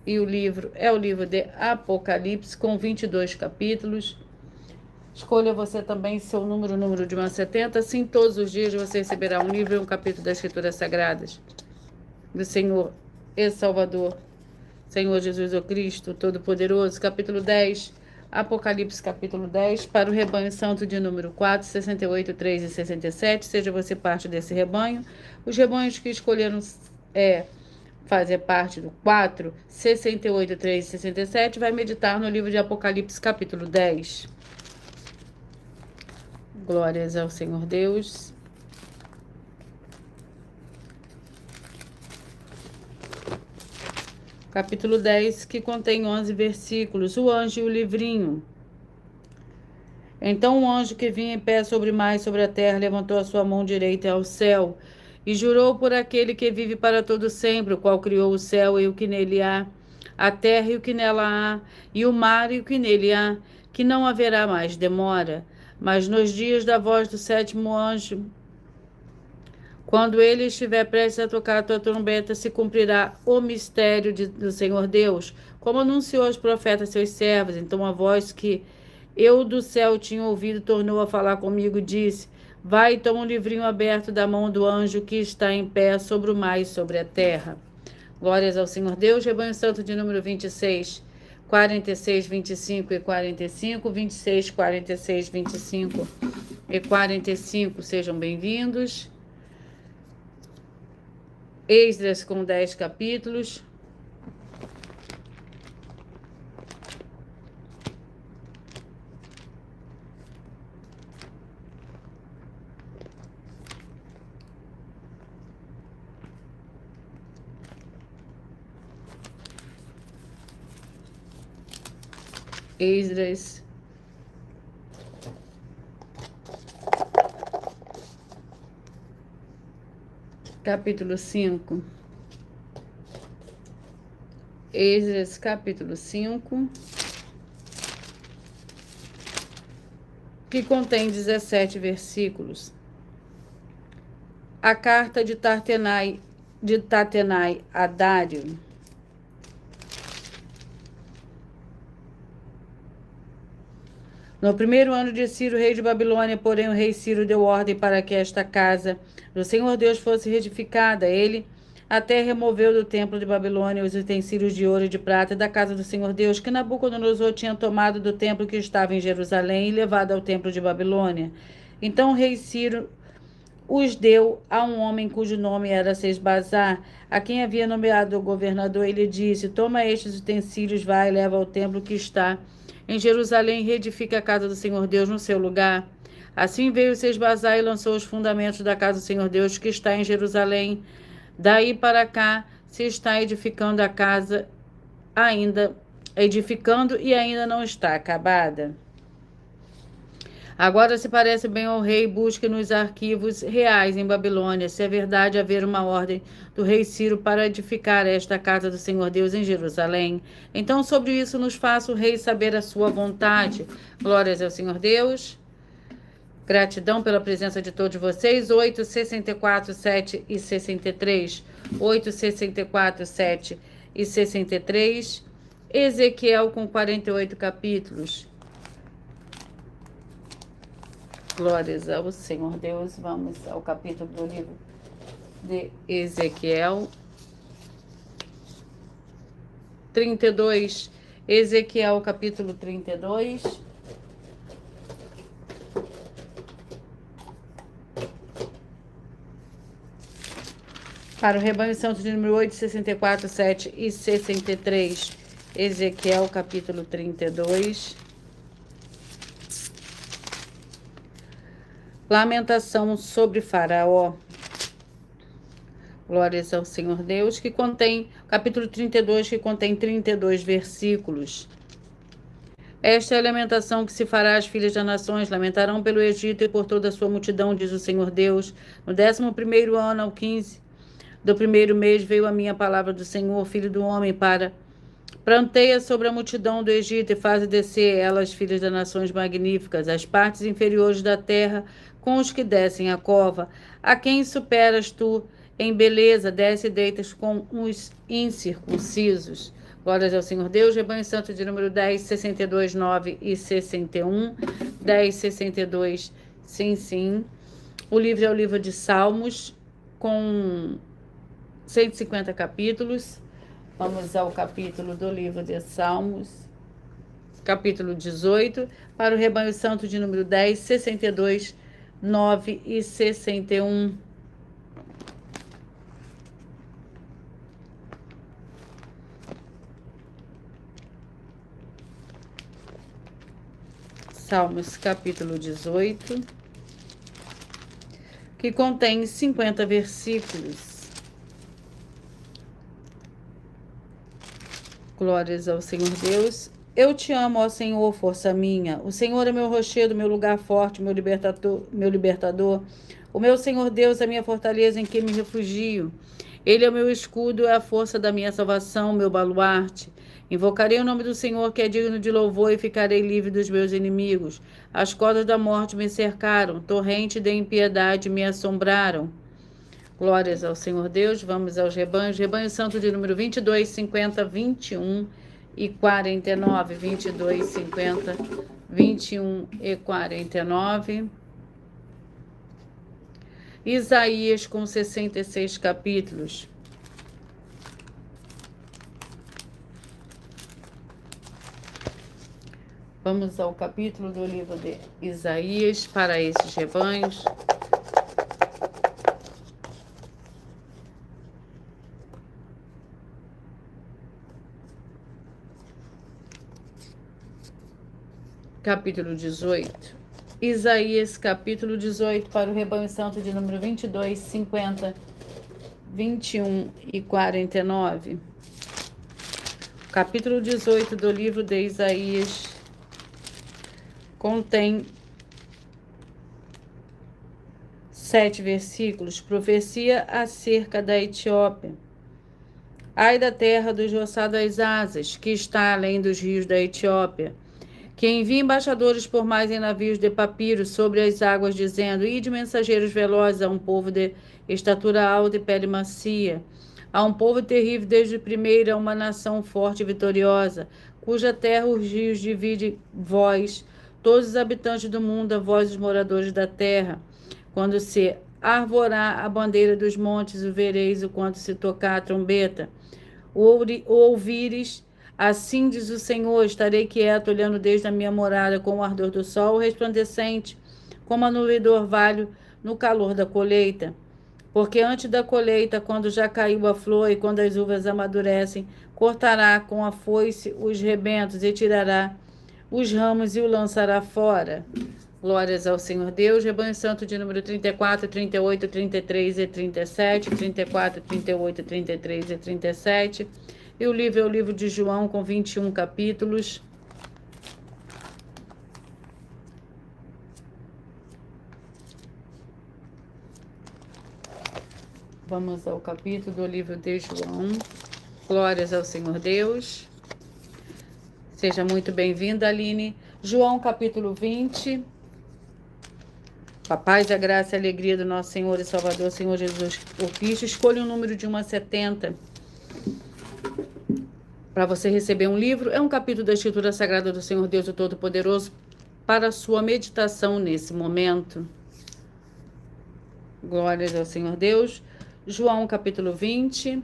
E o livro é o livro de Apocalipse, com 22 capítulos. Escolha você também seu número de 1 a 70. Assim, todos os dias você receberá um livro e um capítulo das Escrituras Sagradas do Senhor e Salvador, Senhor Jesus o Cristo Todo-Poderoso. Capítulo 10, Apocalipse capítulo 10, para o rebanho santo de número 4, 68, 3 e 67. Seja você parte desse rebanho. Os rebanhos que escolheram fazer parte do 4, 68, 3 e 67, vai meditar no livro de Apocalipse capítulo 10. Glórias ao Senhor Deus. Capítulo 10, que contém 11 versículos. O anjo e o livrinho. Então o anjo que vinha em pé sobre o mar e sobre a terra levantou a sua mão direita ao céu e jurou por aquele que vive para todo sempre, o qual criou o céu e o que nele há, a terra e o que nela há, e o mar e o que nele há, que não haverá mais demora. Mas nos dias da voz do sétimo anjo, quando ele estiver prestes a tocar a tua trombeta, se cumprirá o mistério do Senhor Deus, como anunciou aos profetas seus servos. Então a voz que eu do céu tinha ouvido tornou a falar comigo e disse: vai e toma um livrinho aberto da mão do anjo que está em pé sobre o mar e sobre a terra. Glórias ao Senhor Deus. Rebanho Santo de número 26, 46, 25 e 45, 26, 46, 25 e 45, sejam bem-vindos. Esdras com 10 capítulos. Esdras capítulo 5. Esdras capítulo 5, que contém 17 versículos. A carta de Tatenai a Dário. No primeiro ano de Ciro, rei de Babilônia, porém, o rei Ciro deu ordem para que esta casa do Senhor Deus fosse reedificada. Ele até removeu do templo de Babilônia os utensílios de ouro e de prata da casa do Senhor Deus, que Nabucodonosor tinha tomado do templo que estava em Jerusalém e levado ao templo de Babilônia. Então o rei Ciro os deu a um homem cujo nome era Sesbazar, a quem havia nomeado o governador. Ele disse: toma estes utensílios, vai e leva ao templo que está em Jerusalém e reedifica a casa do Senhor Deus no seu lugar. Assim veio Sesbazar e lançou os fundamentos da casa do Senhor Deus que está em Jerusalém. Daí para cá se está edificando a casa, e ainda não está acabada. Agora, se parece bem ao rei, busque nos arquivos reais em Babilônia, se é verdade haver uma ordem do rei Ciro para edificar esta casa do Senhor Deus em Jerusalém. Então, sobre isso nos faça o rei saber a sua vontade. Glórias ao Senhor Deus. Gratidão pela presença de todos vocês. 8, 64, 7 e 63. 8, 64, 7 e 63. Ezequiel com 48 capítulos. Glórias ao Senhor Deus. Vamos ao capítulo do livro de Ezequiel. 32. Ezequiel, capítulo 32. Para o rebanho santo de número 8, 64, 7 e 63. Ezequiel, capítulo 32. Lamentação sobre Faraó. Glórias ao Senhor Deus, que contém, capítulo 32, que contém 32 versículos. Esta é a lamentação que se fará às filhas das nações, lamentarão pelo Egito e por toda a sua multidão, diz o Senhor Deus. No 11º ano, ao 15 do primeiro mês, veio a minha palavra do Senhor, filho do homem, para pranteia sobre a multidão do Egito e faze descer elas, filhas das nações magníficas, as partes inferiores da terra, com os que descem a cova. A quem superas tu em beleza, desce e deitas com os incircuncisos. Glórias ao Senhor Deus. Rebanho santo de número 10, 62, 9 e 61. 10, 62, sim, sim. O livro é o livro de Salmos, com 150 capítulos. Vamos ao capítulo do livro de Salmos, capítulo 18, para o rebanho santo de número 10, 62, 9 e 61. Salmos, capítulo 18, que contém 50 versículos. Glórias ao Senhor Deus. Eu te amo, ó Senhor, força minha. O Senhor é meu rochedo, meu lugar forte, meu libertador. O meu Senhor Deus é minha fortaleza em que me refugio. Ele é o meu escudo, é a força da minha salvação, meu baluarte. Invocarei o nome do Senhor, que é digno de louvor, e ficarei livre dos meus inimigos. As cordas da morte me cercaram, torrente de impiedade me assombraram. Glórias ao Senhor Deus. Vamos aos rebanhos. Rebanho santo de número 22, 50, 21 e 49. 22, 50, 21 e 49. Isaías com 66 capítulos. Vamos ao capítulo do livro de Isaías para esses rebanhos. Capítulo 18. Isaías, capítulo 18, para o rebanho santo de número 22, 50, 21 e 49. Capítulo 18 do livro de Isaías contém 7 versículos. Profecia acerca da Etiópia. Ai da terra dos roçadas asas, que está além dos rios da Etiópia, que envia embaixadores por mais em navios de papiro sobre as águas, dizendo: ide mensageiros velozes a um povo de estatura alta e pele macia, a um povo terrível desde o primeiro, a uma nação forte e vitoriosa, cuja terra os rios dividem vós, todos os habitantes do mundo, a vós os moradores da terra. Quando se arvorar a bandeira dos montes, o vereis, o quanto se tocar a trombeta. O ouvires. Assim diz o Senhor: estarei quieto, olhando desde a minha morada, com o ardor do sol resplandecente, como a nuvem do orvalho no calor da colheita. Porque antes da colheita, quando já caiu a flor e quando as uvas amadurecem, cortará com a foice os rebentos e tirará os ramos e o lançará fora. Glórias ao Senhor Deus. Rebanho santo de número 34, 38, 33 e 37. 34, 38, 33 e 37. E o livro é o livro de João, com 21 capítulos. Vamos ao capítulo do livro de João. Glórias ao Senhor Deus. Seja muito bem-vinda, Aline. João, capítulo 20. A paz, a graça e a alegria do nosso Senhor e Salvador, Senhor Jesus Cristo. Escolha um número de 1 a 70 para você receber um livro. É um capítulo da Escritura Sagrada do Senhor Deus, o Todo-Poderoso, para a sua meditação nesse momento. Glórias ao Senhor Deus. João, capítulo 20.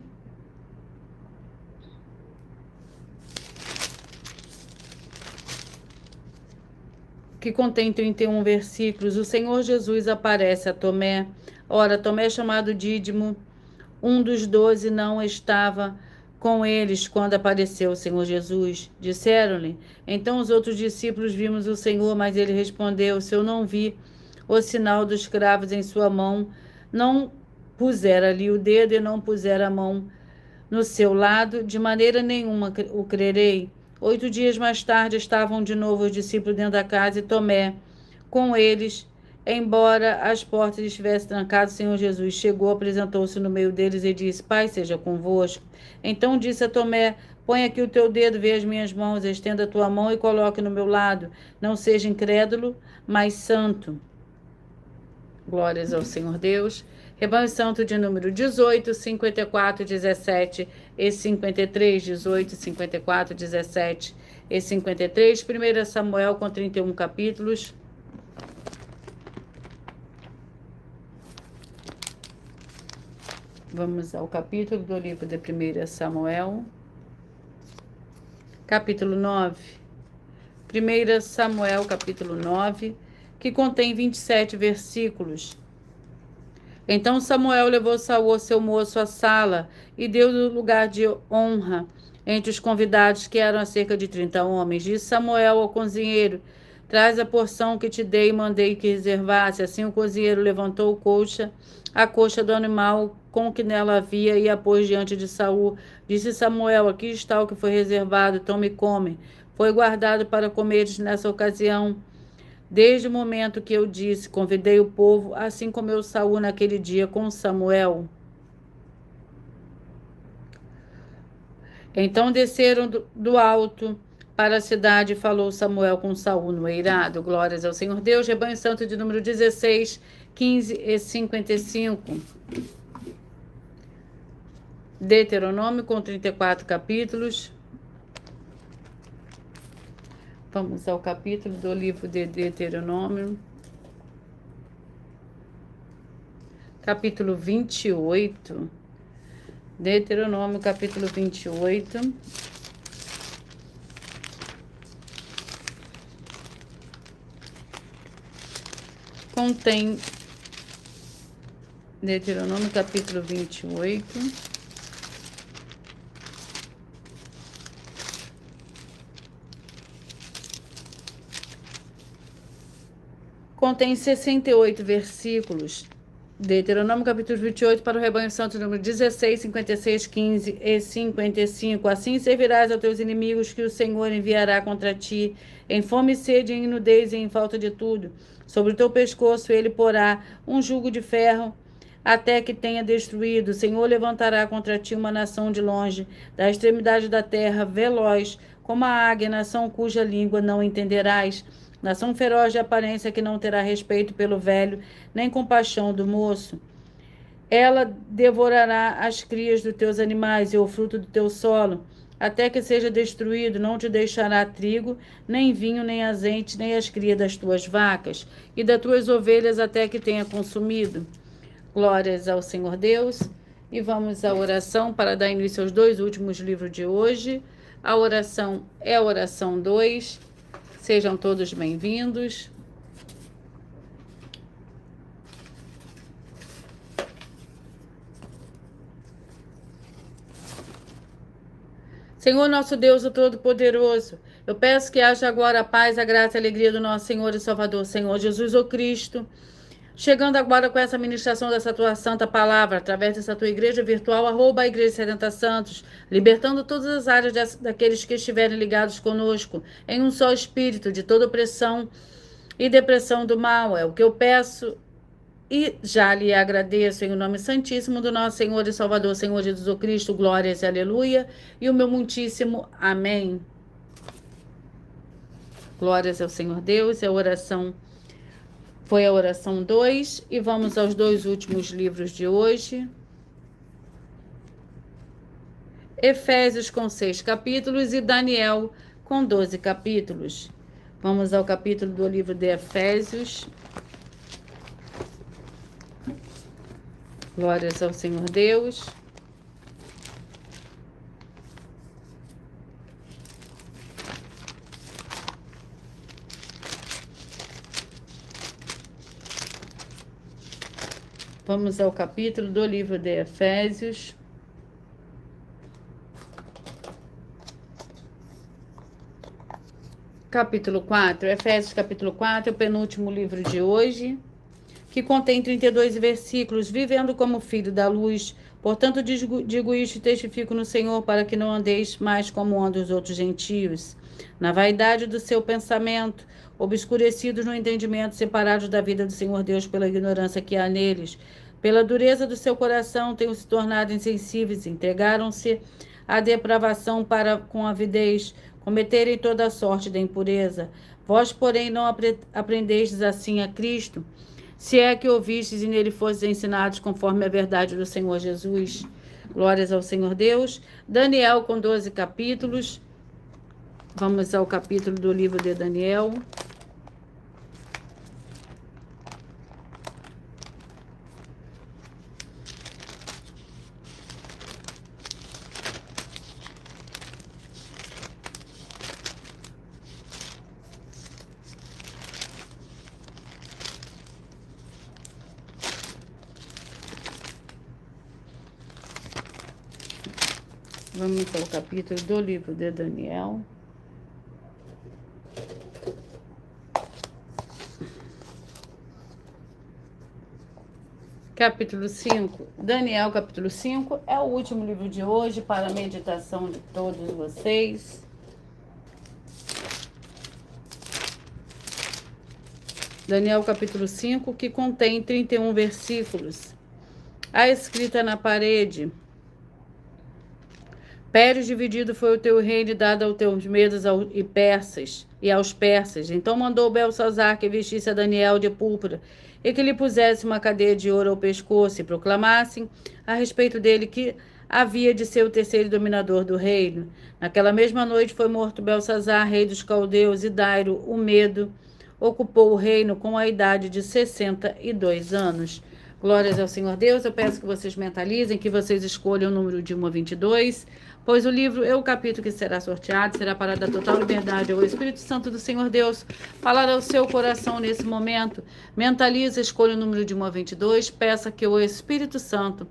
Que contém 31 versículos. O Senhor Jesus aparece a Tomé. Ora, Tomé, chamado Dídimo, um dos 12, não estava com eles quando apareceu o Senhor Jesus. Disseram-lhe: então os outros discípulos: vimos o Senhor. Mas ele respondeu: se eu não vi o sinal dos cravos em sua mão, não puser ali o dedo e não puser a mão no seu lado, de maneira nenhuma o crerei. 8 dias mais tarde estavam de novo os discípulos dentro da casa e Tomé com eles. Embora as portas estivessem trancadas, o Senhor Jesus chegou, apresentou-se no meio deles e disse: Pai seja convosco. Então disse a Tomé: põe aqui o teu dedo, vê as minhas mãos, estenda a tua mão e coloque no meu lado. Não seja incrédulo, mas santo. Glórias ao Senhor Deus. Rebanho Santo de número 18, 54, 17 e 53, 18, 54, 17 e 53. 1 Samuel com 31 capítulos. Vamos ao capítulo do livro de 1 Samuel. Capítulo 9. 1 Samuel, capítulo 9, que contém 27 versículos. Então Samuel levou Saul, seu moço, à sala e deu-lhe lugar de honra entre os convidados, que eram cerca de 30 homens. Disse Samuel ao cozinheiro: traz a porção que te dei e mandei que reservasse. Assim o cozinheiro levantou a coxa do animal com o que nela havia e a pôs diante de Saul. Disse Samuel: aqui está o que foi reservado, tome e come. Foi guardado para comeres nessa ocasião. Desde o momento que eu disse, convidei o povo, assim comeu Saul naquele dia com Samuel. Então desceram do alto para a cidade e falou Samuel com Saul no eirado. Glórias ao Senhor Deus. Rebanho Santo de número 16, 15 e 55. Deuteronômio com 34 capítulos. Vamos ao capítulo do livro de Deuteronômio. Capítulo 28. Deuteronômio, capítulo 28. Contém Deuteronômio, capítulo 28. Contém 68 versículos. Deuteronômio capítulo 28 para o rebanho santo número 16, 56, 15 e 55. Assim servirás aos teus inimigos que o Senhor enviará contra ti, em fome e sede, em nudez e em falta de tudo. Sobre o teu pescoço ele porá um jugo de ferro, até que tenha destruído. O Senhor levantará contra ti uma nação de longe, da extremidade da terra, veloz, como a águia, nação cuja língua não entenderás. Nação feroz de aparência que não terá respeito pelo velho, nem compaixão do moço. Ela devorará as crias dos teus animais e o fruto do teu solo, até que seja destruído. Não te deixará trigo, nem vinho, nem azeite, nem as crias das tuas vacas e das tuas ovelhas, até que tenha consumido. Glórias ao Senhor Deus. E vamos à oração para dar início aos 2 últimos livros de hoje. A oração é a oração 2. Sejam todos bem-vindos. Senhor nosso Deus, o Todo-Poderoso, eu peço que haja agora a paz, a graça e a alegria do nosso Senhor e Salvador, Senhor Jesus, o Cristo, chegando agora com essa ministração dessa tua santa palavra, através dessa tua igreja virtual, @ Igreja 70 Santos, libertando todas as áreas daqueles que estiverem ligados conosco, em um só espírito, de toda opressão e depressão do mal. É o que eu peço e já lhe agradeço em nome santíssimo do nosso Senhor e Salvador, Senhor Jesus Cristo. Glórias e aleluia. E o meu muitíssimo amém. Glórias ao Senhor Deus. É a oração Foi a oração 2 e vamos aos 2 últimos livros de hoje. Efésios com 6 capítulos e Daniel com 12 capítulos. Vamos ao capítulo do livro de Efésios. Glórias ao Senhor Deus. Vamos ao capítulo do livro de Efésios. Capítulo 4. Efésios capítulo 4 é o penúltimo livro de hoje, que contém 32 versículos. Vivendo como filho da luz, portanto digo isto e testifico no Senhor, para que não andeis mais como andam os outros gentios, na vaidade do seu pensamento, obscurecidos no entendimento, separados da vida do Senhor Deus pela ignorância que há neles. Pela dureza do seu coração tenham se tornado insensíveis, entregaram-se à depravação para com avidez cometerem toda a sorte de impureza. Vós, porém, não aprendestes assim a Cristo, se é que ouvistes e nele fostes ensinados conforme a verdade do Senhor Jesus. Glórias ao Senhor Deus. Daniel com 12 capítulos. Vamos ao capítulo do livro de Daniel. Vamos ao capítulo do livro de Daniel. Capítulo 5. Daniel, capítulo 5, é o último livro de hoje para a meditação de todos vocês. Daniel, capítulo 5, que contém 31 versículos. A escrita na parede: Pérez dividido foi o teu reino, dado aos teus medos e aos persas. Então mandou Belsassar que vestisse a Daniel de púrpura e que lhe pusesse uma cadeia de ouro ao pescoço e proclamassem a respeito dele que havia de ser o terceiro dominador do reino. Naquela mesma noite foi morto Belsassar, rei dos caldeus, e Dairo, o Medo, ocupou o reino com a idade de 62 anos. Glórias ao Senhor Deus. Eu peço que vocês mentalizem, que vocês escolham o número de 1 a 22, pois o livro é o capítulo que será sorteado, será para dar total liberdade ao Espírito Santo do Senhor Deus falar ao seu coração nesse momento. Mentalize, escolha o número de 1 a 22, peça que o Espírito Santo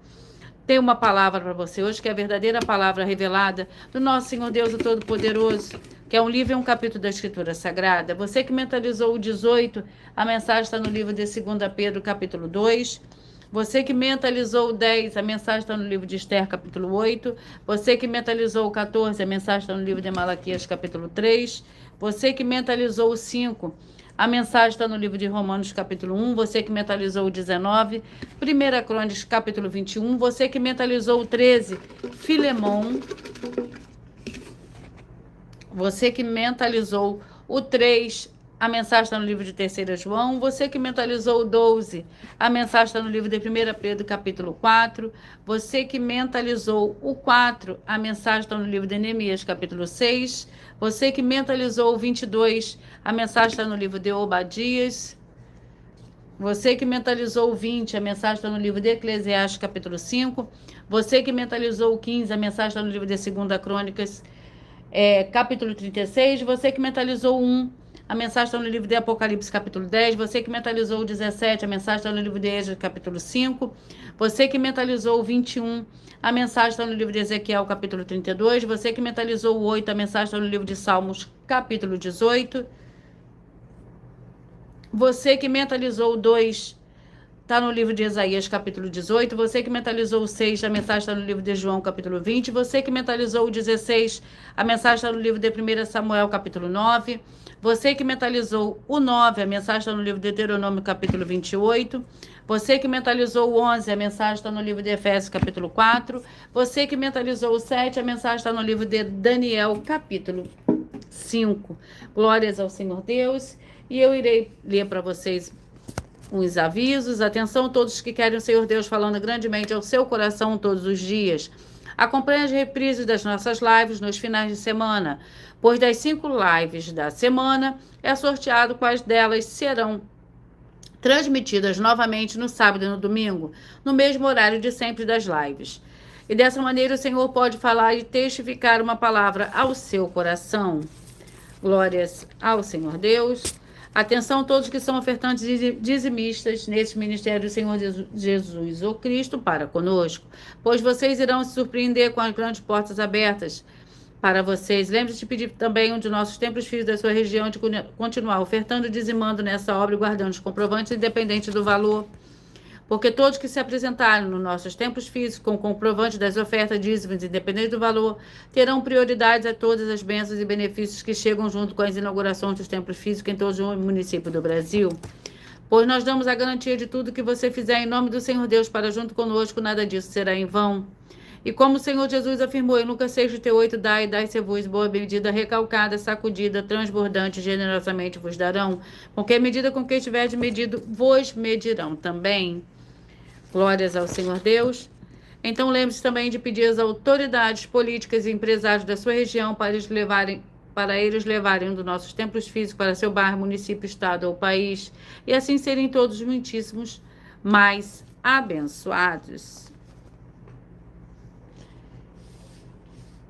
tenha uma palavra para você hoje, que é a verdadeira palavra revelada do nosso Senhor Deus, o Todo-Poderoso, que é um livro e um capítulo da Escritura Sagrada. Você que mentalizou o 18, a mensagem está no livro de 2 Pedro, capítulo 2. Você que mentalizou o 10, a mensagem está no livro de Esther, capítulo 8. Você que mentalizou o 14, a mensagem está no livro de Malaquias, capítulo 3. Você que mentalizou o 5, a mensagem está no livro de Romanos, capítulo 1. Você que mentalizou o 19, 1 Crônicas, capítulo 21. Você que mentalizou o 13, Filemão. Você que mentalizou o 3, a mensagem está no livro de 3 João. Você que mentalizou o 12, a mensagem está no livro de 1 Pedro, capítulo 4. Você que mentalizou o 4, a mensagem está no livro de Neemias, capítulo 6. Você que mentalizou o 22, a mensagem está no livro de Obadias. Você que mentalizou o 20, a mensagem está no livro de Eclesiastes, capítulo 5. Você que mentalizou o 15, a mensagem está no livro de 2 Crônicas, capítulo 36. Você que mentalizou o 1, a mensagem está no livro de Apocalipse, capítulo 10. Você que mentalizou o 17, a mensagem está no livro de Êxodo, capítulo 5. Você que mentalizou o 21, a mensagem está no livro de Ezequiel, capítulo 32. Você que mentalizou o 8, a mensagem está no livro de Salmos, capítulo 18. Você que mentalizou o 2, está no livro de Isaías, capítulo 18. Você que mentalizou o 6, a mensagem está no livro de João, capítulo 20. Você que mentalizou o 16, a mensagem está no livro de 1 Samuel, capítulo 9. Você que mentalizou o 9, a mensagem está no livro de Deuteronômio, capítulo 28. Você que mentalizou o 11, a mensagem está no livro de Efésios, capítulo 4. Você que mentalizou o 7, a mensagem está no livro de Daniel, capítulo 5. Glórias ao Senhor Deus. E eu irei ler para vocês uns avisos. Atenção, todos que querem o Senhor Deus falando grandemente ao seu coração todos os dias. Acompanhe as reprises das nossas lives nos finais de semana, pois das 5 lives da semana é sorteado quais delas serão transmitidas novamente no sábado e no domingo, no mesmo horário de sempre das lives. E dessa maneira o Senhor pode falar e testificar uma palavra ao seu coração. Glórias ao Senhor Deus. Atenção todos que são ofertantes e dizimistas neste ministério do Senhor Jesus, o Cristo, para conosco, pois vocês irão se surpreender com as grandes portas abertas para vocês. Lembre-se de pedir também um de nossos templos filhos da sua região de continuar ofertando e dizimando nessa obra e guardando os comprovantes independente do valor. Porque todos que se apresentarem nos nossos templos físicos com comprovante das ofertas dízimos, independente do valor, terão prioridade a todas as bênçãos e benefícios que chegam junto com as inaugurações dos templos físicos em todos os municípios do Brasil. Pois nós damos a garantia de tudo que você fizer em nome do Senhor Deus para junto conosco, nada disso será em vão. E como o Senhor Jesus afirmou em Lucas 6:38, dai-se-vos boa medida, recalcada, sacudida, transbordante, generosamente vos darão. Com que medida com que estiverdes medido, vos medirão também. Glórias ao Senhor Deus. Então lembre-se também de pedir às autoridades políticas e empresários da sua região para eles levarem um dos nossos templos físicos para seu bairro, município, estado ou país, e assim serem todos muitíssimos mais abençoados.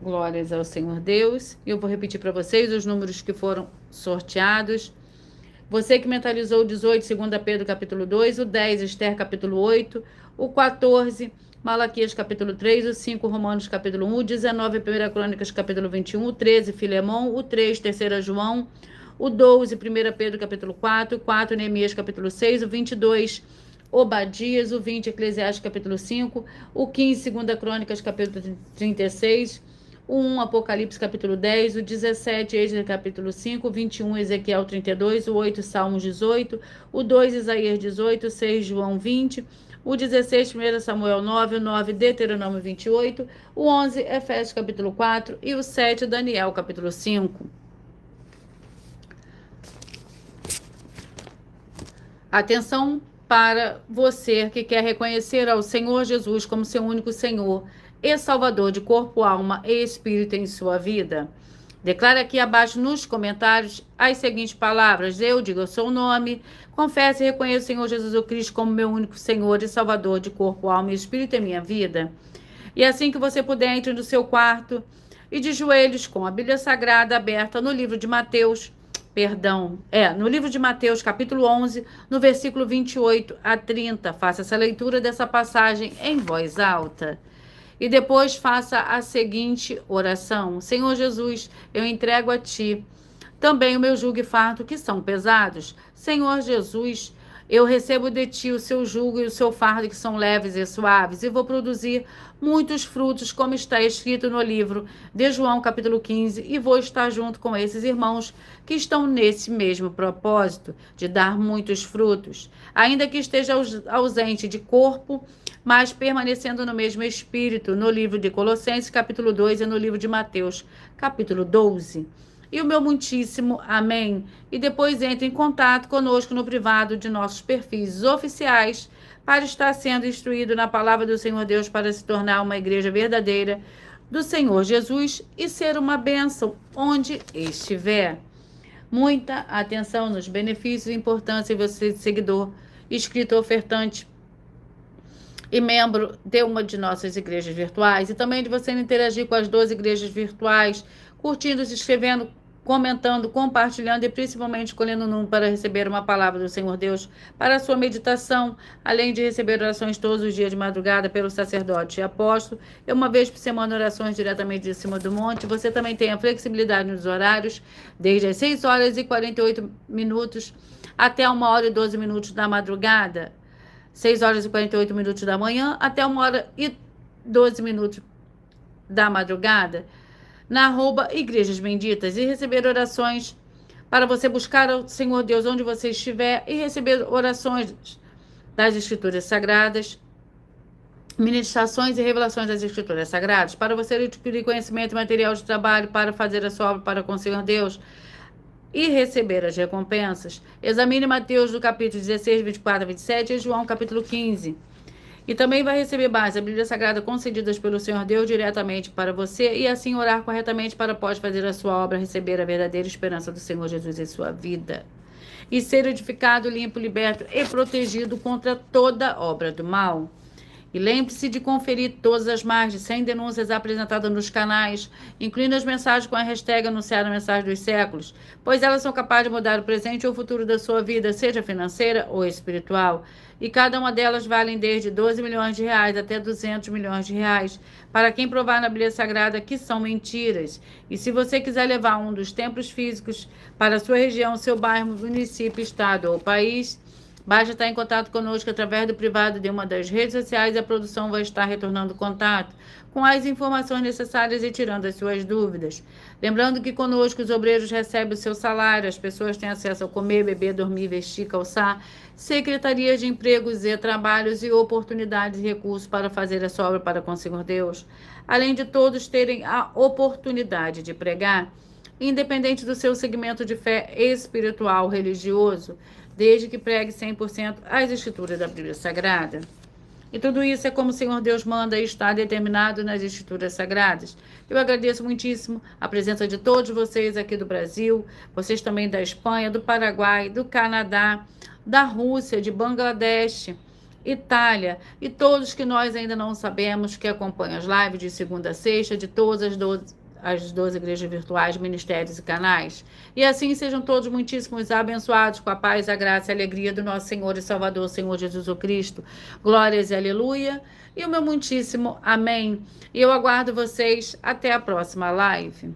Glórias ao Senhor Deus. E eu vou repetir para vocês os números que foram sorteados. Você que mentalizou o 18, 2 Pedro capítulo 2, o 10, Esther capítulo 8, o 14, Malaquias capítulo 3, o 5, Romanos capítulo 1, o 19, 1 Crônicas capítulo 21, o 13, Filemão, o 3, 3 João, o 12, 1 Pedro capítulo 4, o 4, Neemias capítulo 6, o 22, Obadias, o 20, Eclesiastes capítulo 5, o 15, 2 Crônicas capítulo 36, o 1, Apocalipse capítulo 10, o 17, Êxodo capítulo 5, o 21, Ezequiel 32, o 8, Salmos 18, o 2, Isaías 18, o 6, João 20, o 16, 1 Samuel 9, o 9, Deuteronômio 28, o 11, Efésios capítulo 4 e o 7, Daniel capítulo 5. Atenção para você que quer reconhecer ao Senhor Jesus como seu único Senhor e Salvador de corpo, alma e espírito em sua vida. Declare aqui abaixo nos comentários as seguintes palavras. Eu digo o seu nome, confesse e reconheço o Senhor Jesus o Cristo como meu único Senhor e Salvador de corpo, alma e espírito em minha vida. E assim que você puder, entre no seu quarto e de joelhos com a Bíblia Sagrada aberta no livro de Mateus, no livro de Mateus, capítulo 11, no versículo 28 a 30. Faça essa leitura dessa passagem em voz alta. E depois faça a seguinte oração. Senhor Jesus, eu entrego a Ti também o meu jugo e fardo que são pesados. Senhor Jesus, eu recebo de Ti o seu jugo e o seu fardo que são leves e suaves, e vou produzir muitos frutos, como está escrito no livro de João, capítulo 15, e vou estar junto com esses irmãos que estão nesse mesmo propósito, de dar muitos frutos. Ainda que esteja ausente de corpo, mas permanecendo no mesmo espírito, no livro de Colossenses, capítulo 2, e no livro de Mateus, capítulo 12. E o meu muitíssimo amém. E depois entre em contato conosco no privado de nossos perfis oficiais para estar sendo instruído na palavra do Senhor Deus para se tornar uma igreja verdadeira do Senhor Jesus e ser uma bênção onde estiver. Muita atenção nos benefícios e importância de você, seguidor, inscrito, ofertante e membro de uma de nossas igrejas virtuais, e também de você interagir com as 12 igrejas virtuais, curtindo, se inscrevendo, comentando, compartilhando e principalmente escolhendo um número para receber uma palavra do Senhor Deus para a sua meditação, além de receber orações todos os dias de madrugada pelo sacerdote e apóstolo, e uma vez por semana orações diretamente de cima do monte. Você também tem a flexibilidade nos horários, desde as 6 horas e 48 minutos até 1 hora e 12 minutos da madrugada, 6 horas e 48 minutos da manhã até 1 hora e 12 minutos da madrugada, na @Igrejas Benditas, e receber orações para você buscar o Senhor Deus onde você estiver e receber orações das Escrituras Sagradas, ministrações e revelações das Escrituras Sagradas, para você adquirir conhecimento e material de trabalho para fazer a sua obra para com o Senhor Deus, e receber as recompensas. Examine Mateus do capítulo 16, 24 a 27 e João capítulo 15. E também vai receber base a Bíblia Sagrada concedidas pelo Senhor Deus diretamente para você e assim orar corretamente para após fazer a sua obra, receber a verdadeira esperança do Senhor Jesus em sua vida. E ser edificado, limpo, liberto e protegido contra toda obra do mal. E lembre-se de conferir todas as mais de 100 denúncias apresentadas nos canais, incluindo as mensagens com a hashtag Anunciar a Mensagem dos Séculos, pois elas são capazes de mudar o presente ou o futuro da sua vida, seja financeira ou espiritual. E cada uma delas valem desde 12 milhões de reais até 200 milhões de reais, para quem provar na Bíblia Sagrada que são mentiras. E se você quiser levar um dos templos físicos para a sua região, seu bairro, município, estado ou país, basta estar em contato conosco através do privado de uma das redes sociais e a produção vai estar retornando contato com as informações necessárias e tirando as suas dúvidas. Lembrando que conosco os obreiros recebem o seu salário, as pessoas têm acesso a comer, beber, dormir, vestir, calçar, secretarias de empregos e trabalhos e oportunidades e recursos para fazer a sua obra para com o Senhor Deus. Além de todos terem a oportunidade de pregar, independente do seu segmento de fé espiritual, religioso, desde que pregue 100% as escrituras da Bíblia Sagrada. E tudo isso é como o Senhor Deus manda e está determinado nas escrituras sagradas. Eu agradeço muitíssimo a presença de todos vocês aqui do Brasil, vocês também da Espanha, do Paraguai, do Canadá, da Rússia, de Bangladesh, Itália e todos que nós ainda não sabemos que acompanham as lives de segunda a sexta de todas as 12 igrejas virtuais, ministérios e canais. E assim sejam todos muitíssimos abençoados com a paz, a graça e a alegria do nosso Senhor e Salvador, Senhor Jesus Cristo. Glórias e aleluia. E o meu muitíssimo amém. E eu aguardo vocês até a próxima live.